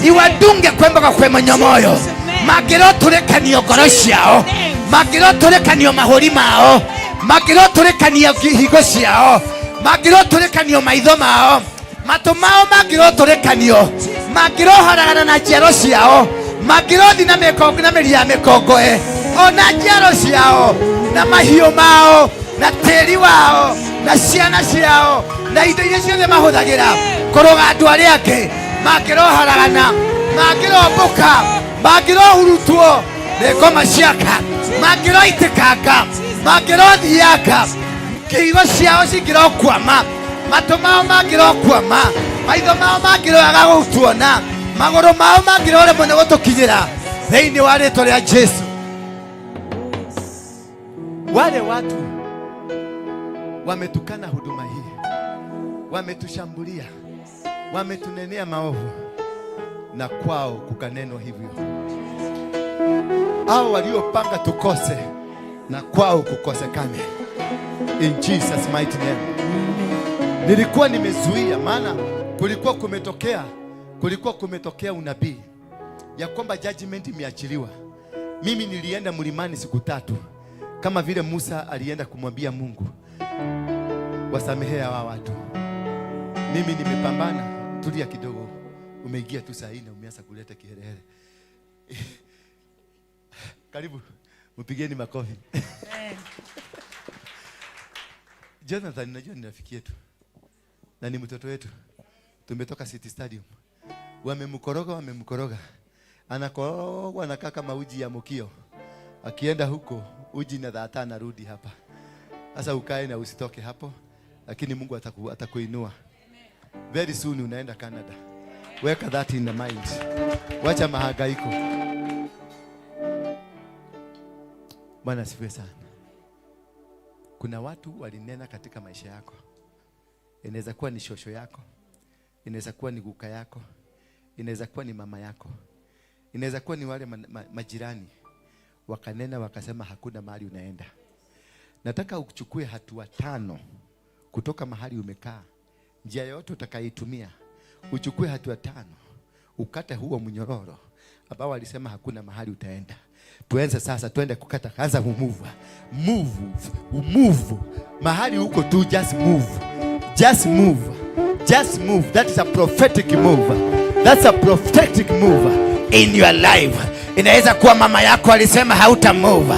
iwadunge mpaka kwenye moyo. Magiroturekanio goroshiao, magiroturekanio mahori mao, magiroturekanio higo ciao, magiroturekanio maitho mao, mato mao magiroturekanio, magiroharagana na njero ciao, magirothi na mekongo na meria mekongoe, ona njero ciao na mahiũ mao na tĩri wao na ciana ciao na indo iria ciothe mahũthagĩra kũrũga andũ arĩa angĩ, mangĩroharagana, mangĩrombũka, mangĩrohurutwo nĩ ngoma ciaka, mangĩroitĩkanga, mangĩrothianga, higo ciao cingĩrokwama, matũ mao mangĩrokwama, maitho mao mangĩroaga gũtuona, magũrũ mao mangĩroremwo nĩ gũtũkinyĩra thĩinĩ wa rĩĩtwa rĩa Jesu. Wale watu wametukana huduma hii, wametushambulia, wametunenea maovu, na kwao kukanenwa hivyo. Hao waliopanga tukose, na kwao kukosekane. In Jesus mighty name. Nilikuwa nimezuia, maana kulikuwa kumetokea unabii ya kwamba judgment imeachiliwa. Mimi nilienda mlimani siku 3 kama vile Musa alienda kumwambia Mungu wasamehea hawa watu. Mimi nimepambana. Tulia kidogo. Umeingia tu saa hii na umeanza kuleta kihelele. Karibu. Mpigeni makofi. Jonathan, najua ni rafiki yetu na ni mtoto wetu. Tumetoka City Stadium. Wamemkoroga. Anakorogwa anakaa kama uji ya mukio. Akienda huko uji na dhata anarudi hapa. Sasa ukae na usitoke hapo, lakini Mungu atakuinua. Very soon unaenda Canada. Weka that in the mind. Wacha mahangaiko. Bwana asifiwe sana. Kuna watu walinena katika maisha yako. Inaweza kuwa ni shosho yako. Inaweza kuwa ni guka yako. Inaweza kuwa ni mama yako. Inaweza kuwa ni wale majirani. Wakanena wakasema hakuna mahali unaenda. Nataka uchukue hatua 5 kutoka mahali umekaa. Njia yote utakayoitumia, uchukue hatua 5. Ukate huo mnyororo ambao walisema hakuna mahali utaenda. Tuanze sasa, twende kukata. Anza move. Mahali huko tu, just move. That is a prophetic move. That's a prophetic move in your life. Inaweza kuwa mama yako alisema hauta move.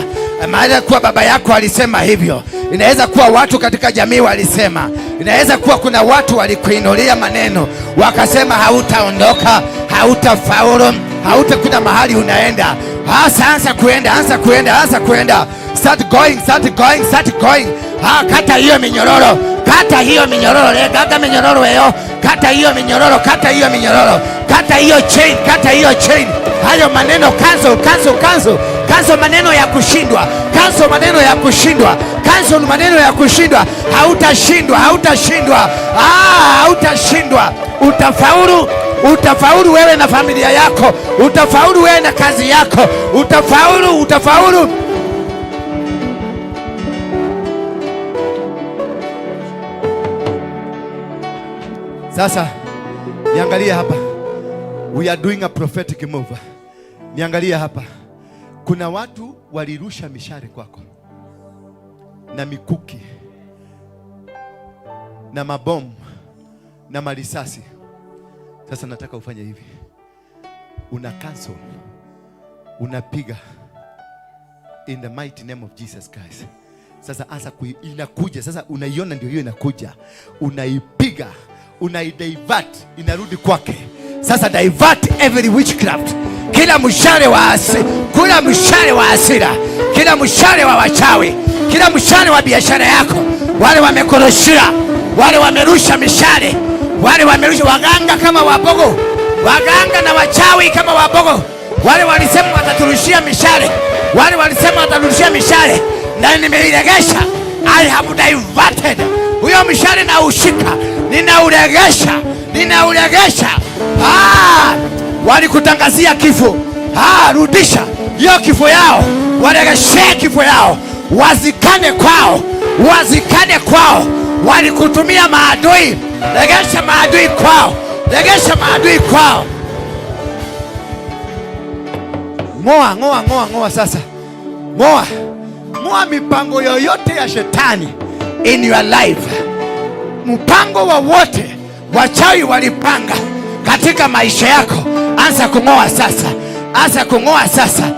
Inaweza kuwa baba yako alisema hivyo. Inaweza kuwa watu katika jamii walisema. Inaweza kuwa kuna watu walikuinulia maneno wakasema hautaondoka, hautafaulu, hautakuta mahali unaenda. Anza kuenda. Start going. Kata hiyo minyororo. Kata minyororo hiyo. Kata hiyo chain. Hayo maneno cancel. Maneno ya kushindwa. Hautashindwa. Utafaulu wewe na familia yako. Utafaulu wewe na kazi yako. Utafaulu. Sasa niangalie hapa. We are doing a prophetic move. Niangalie hapa. Kuna watu walirusha mishale kwako na mikuki na mabomu na marisasi. Sasa nataka ufanye hivi. Una cancel. Unapiga in the mighty name of Jesus Christ. Sasa anza inakuja. Sasa unaiona ndio hiyo inakuja. Unaipiga, unaidivert, inarudi kwake. Sasa divert every witchcraft. Kila mshale wa hasira, kila mshale wa wachawi, kila mshale wa biashara yako, wale wamekoroshia, wale wamerusha mishale, wale wamerusha waganga kama wabogo, waganga na wachawi kama wabogo, wale walisema wataturushia mishale, na nimeiregesha. I have diverted huyo mishale na ushika, ninauregesha. Walikutangazia kifo. Rudisha hiyo kifo yao, waregeshe kifo yao, wazikane kwao. Walikutumia maadui, regesha maadui kwao. Ngoa sasa. Ngoa mipango yoyote ya shetani in your life. Mpango wowote wachawi walipanga katika maisha yako, anza kung'oa sasa.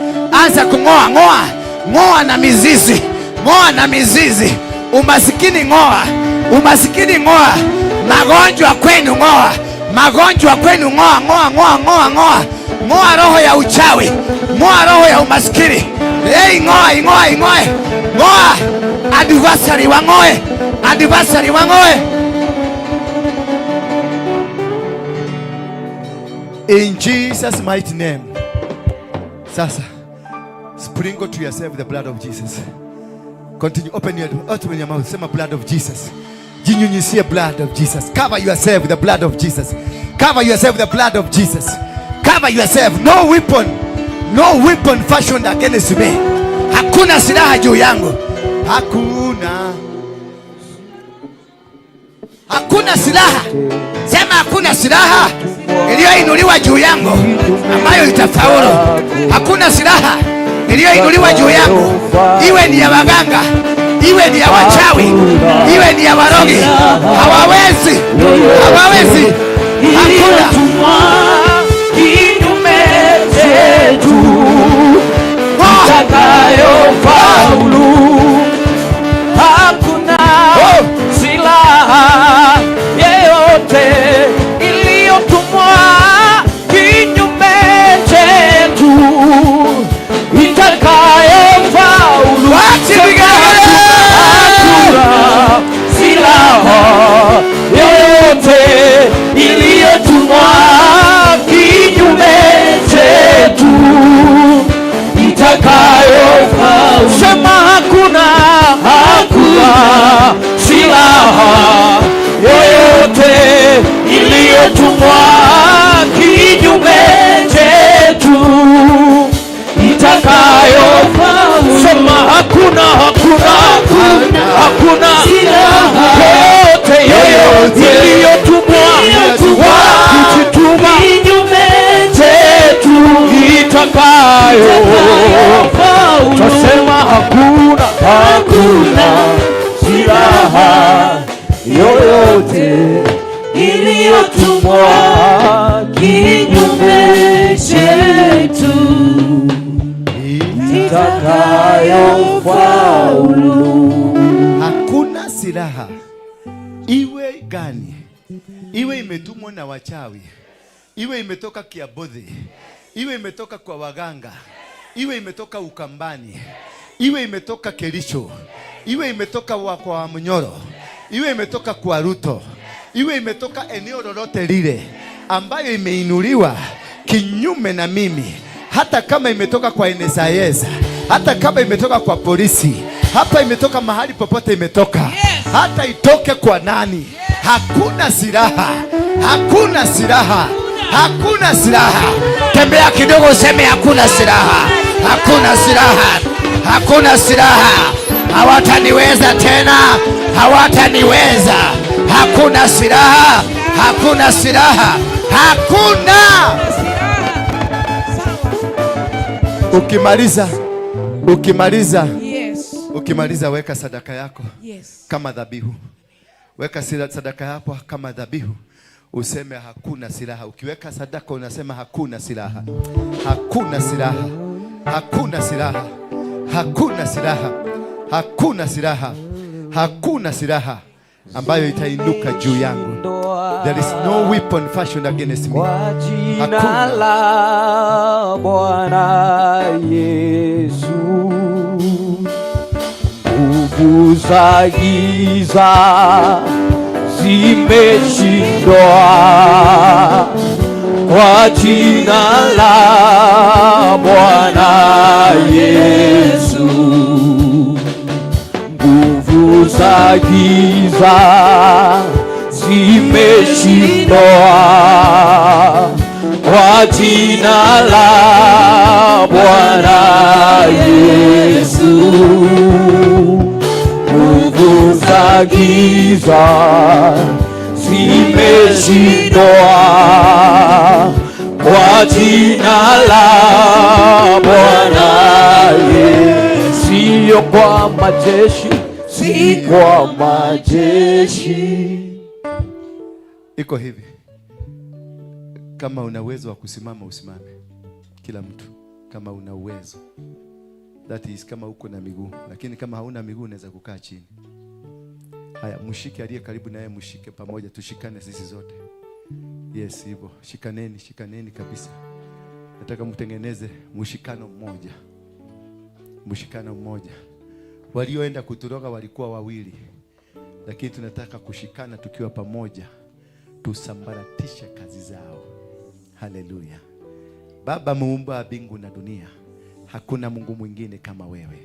Ng'oa na mizizi. Umasikini ng'oa. Magonjwa kwenu ng'oa. Ng'oa roho ya uchawi, ng'oa roho ya umasikini. Ng'oa adversary wang'oe. In Jesus' mighty name. Sasa, sprinkle to yourself the blood of Jesus. Continue, open your mouth. Sema blood of Jesus. Jinyunyizie blood of Jesus. Cover yourself with the blood of Jesus. Cover yourself. No weapon fashioned against me. Hakuna silaha juu yangu. Hakuna silaha. Sema hakuna silaha iliyoinuliwa juu yangu ambayo itafaulu. Hakuna silaha iliyoinuliwa juu yangu, iwe ni ya waganga, iwe ni ya wachawi, iwe ni ya warogi, hawawezi, hawawezi, hakuna kinyume chetu itakayofaulu. Hakuna silaha yeyote iliyotumwa kinyume chetu itakayofaulu. Hakuna silaha yeyote iliyotumwa kinyume chetu itakayofaulu. Sema hakuna, hakuna silaha yoyote iliyotumwa kinyume chetu itakayofaulu. Sema hakuna, hakuna, hakuna silaha yoyote iliyotumwa kujituma kinyume chetu itakayofaulu. Tasema hakuna, hakuna silaha yoyote iliyotumwa kinyume chetu itakayofaulu. Hakuna silaha iwe gani, iwe imetumwa na wachawi, iwe imetoka Kiabodhi, iwe imetoka kwa waganga, iwe imetoka Ukambani, iwe imetoka Kericho, iwe imetoka kwa Munyoro, iwe imetoka kwa Ruto, iwe imetoka eneo lolote lile ambayo imeinuliwa kinyume na mimi, hata kama imetoka kwa NSIS, hata kama imetoka kwa polisi, hapa imetoka mahali popote imetoka, hata itoke kwa nani, hakuna silaha, hakuna silaha, hakuna silaha. Tembea kidogo useme hakuna silaha, hakuna silaha, hakuna silaha. Hawataniweza tena, hawataniweza. Hakuna silaha, hakuna silaha, hakuna. Ukimaliza weka sadaka yako kama dhabihu. Weka sadaka yako kama dhabihu. Useme hakuna silaha. Ukiweka sadaka unasema hakuna silaha. Hakuna silaha. Hakuna silaha. Hakuna silaha. Hakuna silaha. Hakuna silaha ambayo itainuka juu yangu. There is no weapon fashioned against me. Jina la Bwana Yesu, nguvu za giza zimeshindwa kwa jina la Bwana Yesu. Nguvu za giza zimeshindwa kwa jina la Bwana Yesu. Nguvu za giza zimeshindwa kwa jina la Bwana Yesu. Sio kwa majeshi, si kwa majeshi. Iko hivi, kama una uwezo wa kusimama usimame. Kila mtu kama una uwezo, that is kama uko na miguu, lakini kama hauna miguu unaweza kukaa chini. Haya, mshike aliye karibu naye, mshike pamoja, tushikane sisi zote. Yes, hivyo. Shikaneni, shikaneni kabisa. Nataka mtengeneze mshikano mmoja. Mshikano mmoja. Walioenda kutoroka walikuwa wawili, lakini tunataka kushikana tukiwa pamoja, tusambaratishe kazi zao. Haleluya. Baba muumba wa mbingu na dunia, hakuna Mungu mwingine kama wewe.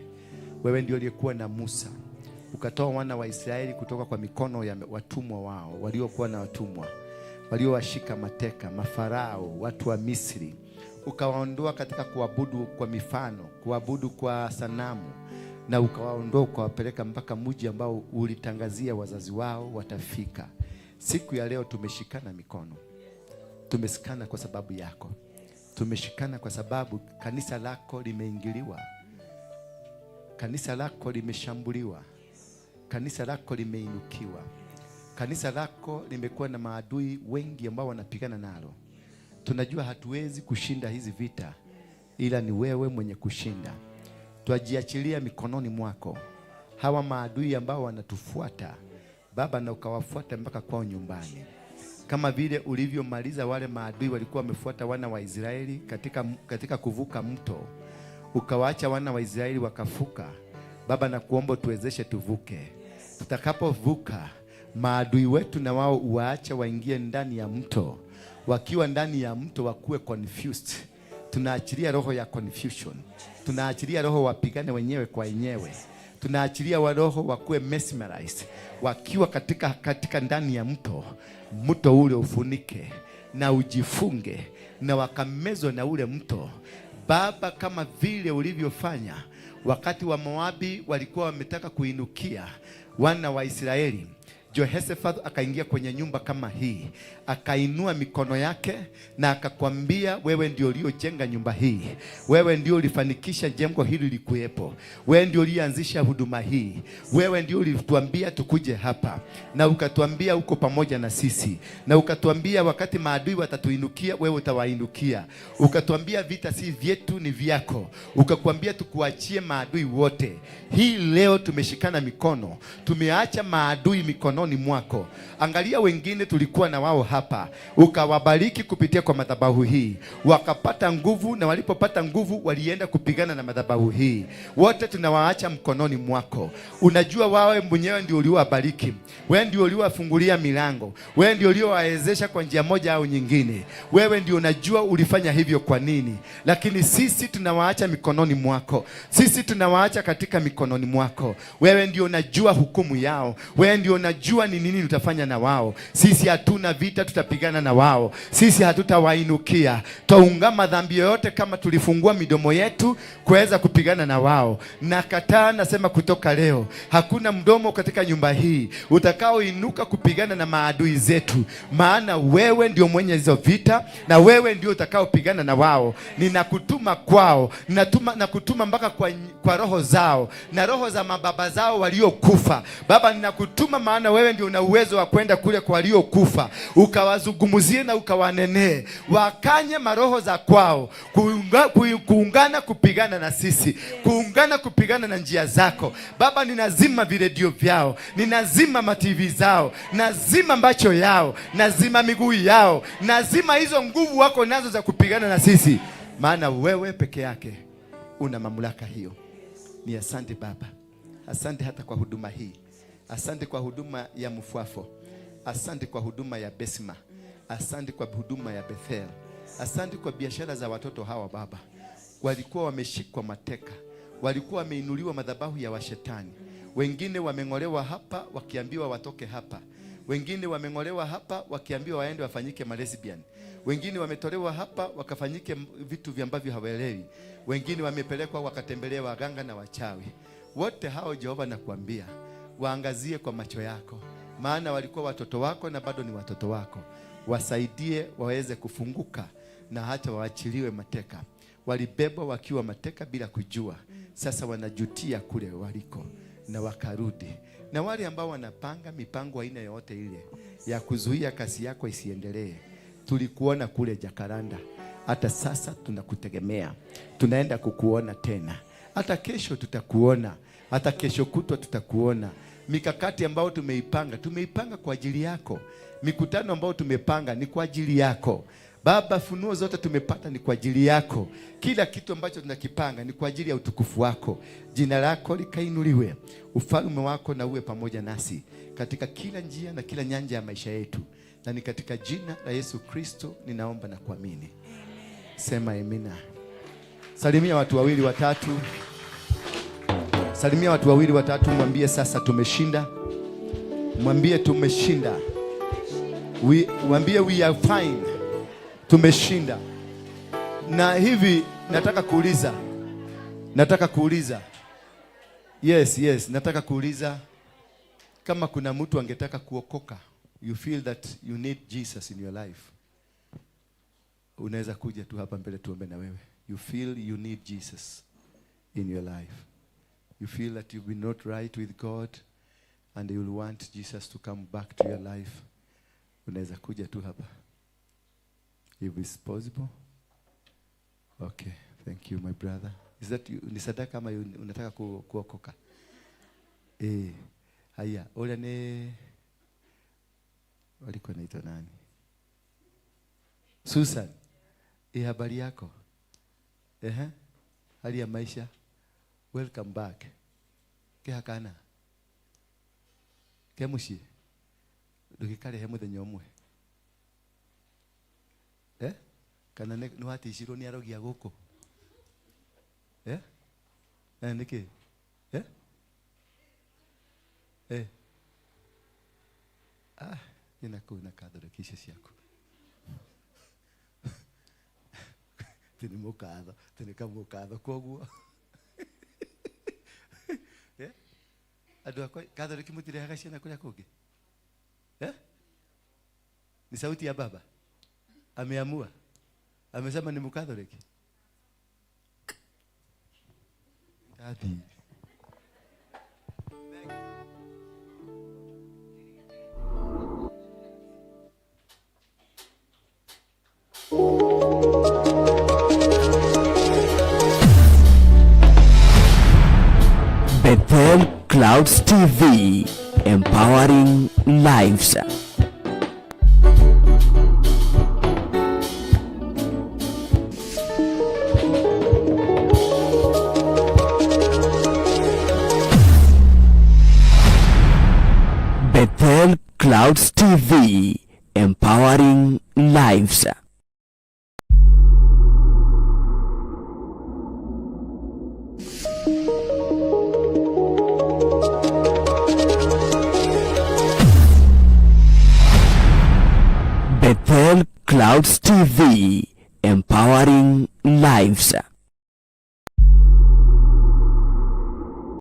Wewe ndio uliyekuwa na Musa, ukatoa wana wa Israeli kutoka kwa mikono ya watumwa wao waliokuwa na watumwa, waliowashika mateka, mafarao, watu wa Misri. Ukawaondoa katika kuabudu kwa mifano, kuabudu kwa sanamu, na ukawaondoa ukawapeleka mpaka mji ambao ulitangazia wazazi wao watafika. Siku ya leo tumeshikana mikono, tumesikana kwa sababu yako. Tumeshikana kwa sababu kanisa lako limeingiliwa. Kanisa lako limeshambuliwa. Kanisa lako limeinukiwa. Kanisa lako limekuwa na maadui wengi ambao wanapigana nalo. Tunajua hatuwezi kushinda hizi vita, ila ni wewe mwenye kushinda. Twajiachilia mikononi mwako hawa maadui ambao wanatufuata Baba, na ukawafuata mpaka kwao nyumbani, kama vile ulivyomaliza wale maadui walikuwa wamefuata wana wa Israeli katika kuvuka mto, ukawaacha wana wa Israeli wakafuka. Baba, na kuomba tuwezeshe tuvuke. Tutakapovuka, maadui wetu na wao uwaache waingie ndani ya mto. Wakiwa ndani ya mto wakuwe confused. Tunaachilia roho ya confusion. Tunaachilia roho wapigane wenyewe kwa wenyewe. Tunaachilia roho wakuwe mesmerized. Wakiwa katika ndani ya mto, mto ule ufunike na ujifunge na wakamezwe na ule mto. Baba, kama vile ulivyofanya wakati wa Moabi walikuwa wametaka kuinukia wana wa Israeli, Jehoshafat akaingia kwenye nyumba kama hii, akainua mikono yake na akakwambia, wewe ndio uliojenga nyumba hii, wewe ndio ulifanikisha jengo hili likuwepo, wewe ndio ulianzisha huduma hii, wewe ndio ulituambia tukuje hapa, na ukatuambia uko pamoja na sisi, na ukatuambia wakati maadui watatuinukia wewe utawainukia, ukatuambia vita si vyetu ni vyako, ukakwambia tukuachie maadui wote. Hii leo tumeshikana mikono, tumeacha maadui mikononi mwako. Angalia wengine tulikuwa na wao hapa, ukawabariki kupitia kwa madhabahu hii, wakapata nguvu, na walipopata nguvu walienda kupigana na madhabahu hii. Wote tunawaacha mkononi mwako. Unajua wawe mwenyewe ndio uliowabariki, wewe ndio uliowafungulia milango, wewe ndio uliowawezesha kwa njia moja au nyingine. Wewe ndio unajua ulifanya hivyo kwa nini, lakini sisi tunawaacha mikononi mwako. Sisi tunawaacha katika mikononi mwako. Wewe ndio unajua hukumu yao, wewe ndio unajua ni nini utafanya na wao. Sisi hatuna vita, tutapigana na wao. Sisi hatutawainukia. Twaungama dhambi yoyote kama tulifungua midomo yetu kuweza kupigana na wao. Nakataa, nasema kutoka leo hakuna mdomo katika nyumba hii utakaoinuka kupigana na maadui zetu, maana wewe ndio mwenye hizo vita, na wewe ndio utakaopigana na wao. Ninakutuma kwao, nakutuma mpaka kwa roho zao na roho za mababa zao waliokufa. Baba, ninakutuma maana wewe ndio una uwezo wa kwenda kule kwa waliokufa, ukawazungumzie na ukawanenee, wakanye maroho za kwao, kuungana kupigana na sisi, kuungana kupigana na njia zako. Baba, ninazima viredio vyao, ninazima mativi zao, nazima macho yao, nazima miguu yao, nazima hizo nguvu wako nazo za kupigana na sisi, maana wewe peke yake una mamlaka hiyo. Ni asante Baba, asante hata kwa huduma hii. Asante kwa huduma ya Mufwafo. Asante kwa huduma ya Besma. Asante kwa huduma ya Bethel. Asante kwa biashara za watoto hawa Baba. Walikuwa wameshikwa mateka, walikuwa wameinuliwa madhabahu ya washetani. Wengine wameng'olewa hapa wakiambiwa watoke hapa. Wengine wameng'olewa hapa wakiambiwa waende wafanyike lesbian. Wengine wametolewa hapa wakafanyike vitu vya ambavyo hawaelewi. Wengine wamepelekwa wakatembelee waganga na wachawi. Wote hao Jehova nakuambia, waangazie kwa macho yako, maana walikuwa watoto wako na bado ni watoto wako. Wasaidie waweze kufunguka na hata waachiliwe mateka. Walibebwa wakiwa mateka bila kujua, sasa wanajutia kule waliko na wakarudi. Na wale ambao wanapanga mipango aina yote ile ya kuzuia kazi yako isiendelee, tulikuona kule Jakaranda, hata sasa tunakutegemea, tunaenda kukuona tena. Hata kesho tutakuona, hata kesho kutwa tutakuona. Mikakati ambayo tumeipanga kwa ajili yako. Mikutano ambayo tumepanga ni kwa ajili yako Baba. Funuo zote tumepata ni kwa ajili yako. Kila kitu ambacho tunakipanga ni kwa ajili ya utukufu wako. Jina lako likainuliwe, ufalme wako na uwe pamoja nasi katika kila njia na kila nyanja ya maisha yetu, na ni katika jina la Yesu Kristo ninaomba na kuamini. Sema amina. Salimia watu wawili watatu. Salimia watu wawili watatu, mwambie sasa tumeshinda. Mwambie tumeshinda. Mwambie we are fine. Tumeshinda. Na hivi nataka kuuliza. Yes, nataka kuuliza kama kuna mtu angetaka kuokoka. You feel that you need Jesus in your life. unaweza kuja tu hapa mbele tuombe na wewe. You feel you need Jesus in your life. You feel that you've been not right with God and you will want Jesus to come back to your life. Unaweza kuja tu hapa. If it's possible. Okay, thank you my brother. Is that you, ni sadaka ama unataka kuokoka? Haya, ule ni walikuwa naitwa nani? Susan. Habari yako? Hali ya maisha? Welcome back. Kehakana. Kemushi. Ndugikare he muthenya umwe. Kana no hatishirwo ni arogia guku. Niki? Kuna kathorikisha ciaku. Tini mukatho, tini kamukatho koguo. Andu akwa kathoriki mutirehaga ciana kuria kungi? Ni sauti ya baba. Ameamua. Amesema ni mukatholiki. Daddy. Bethel Clouds TV, empowering lives. Bethel Clouds TV, empowering lives. Bethel Clouds TV, empowering lives.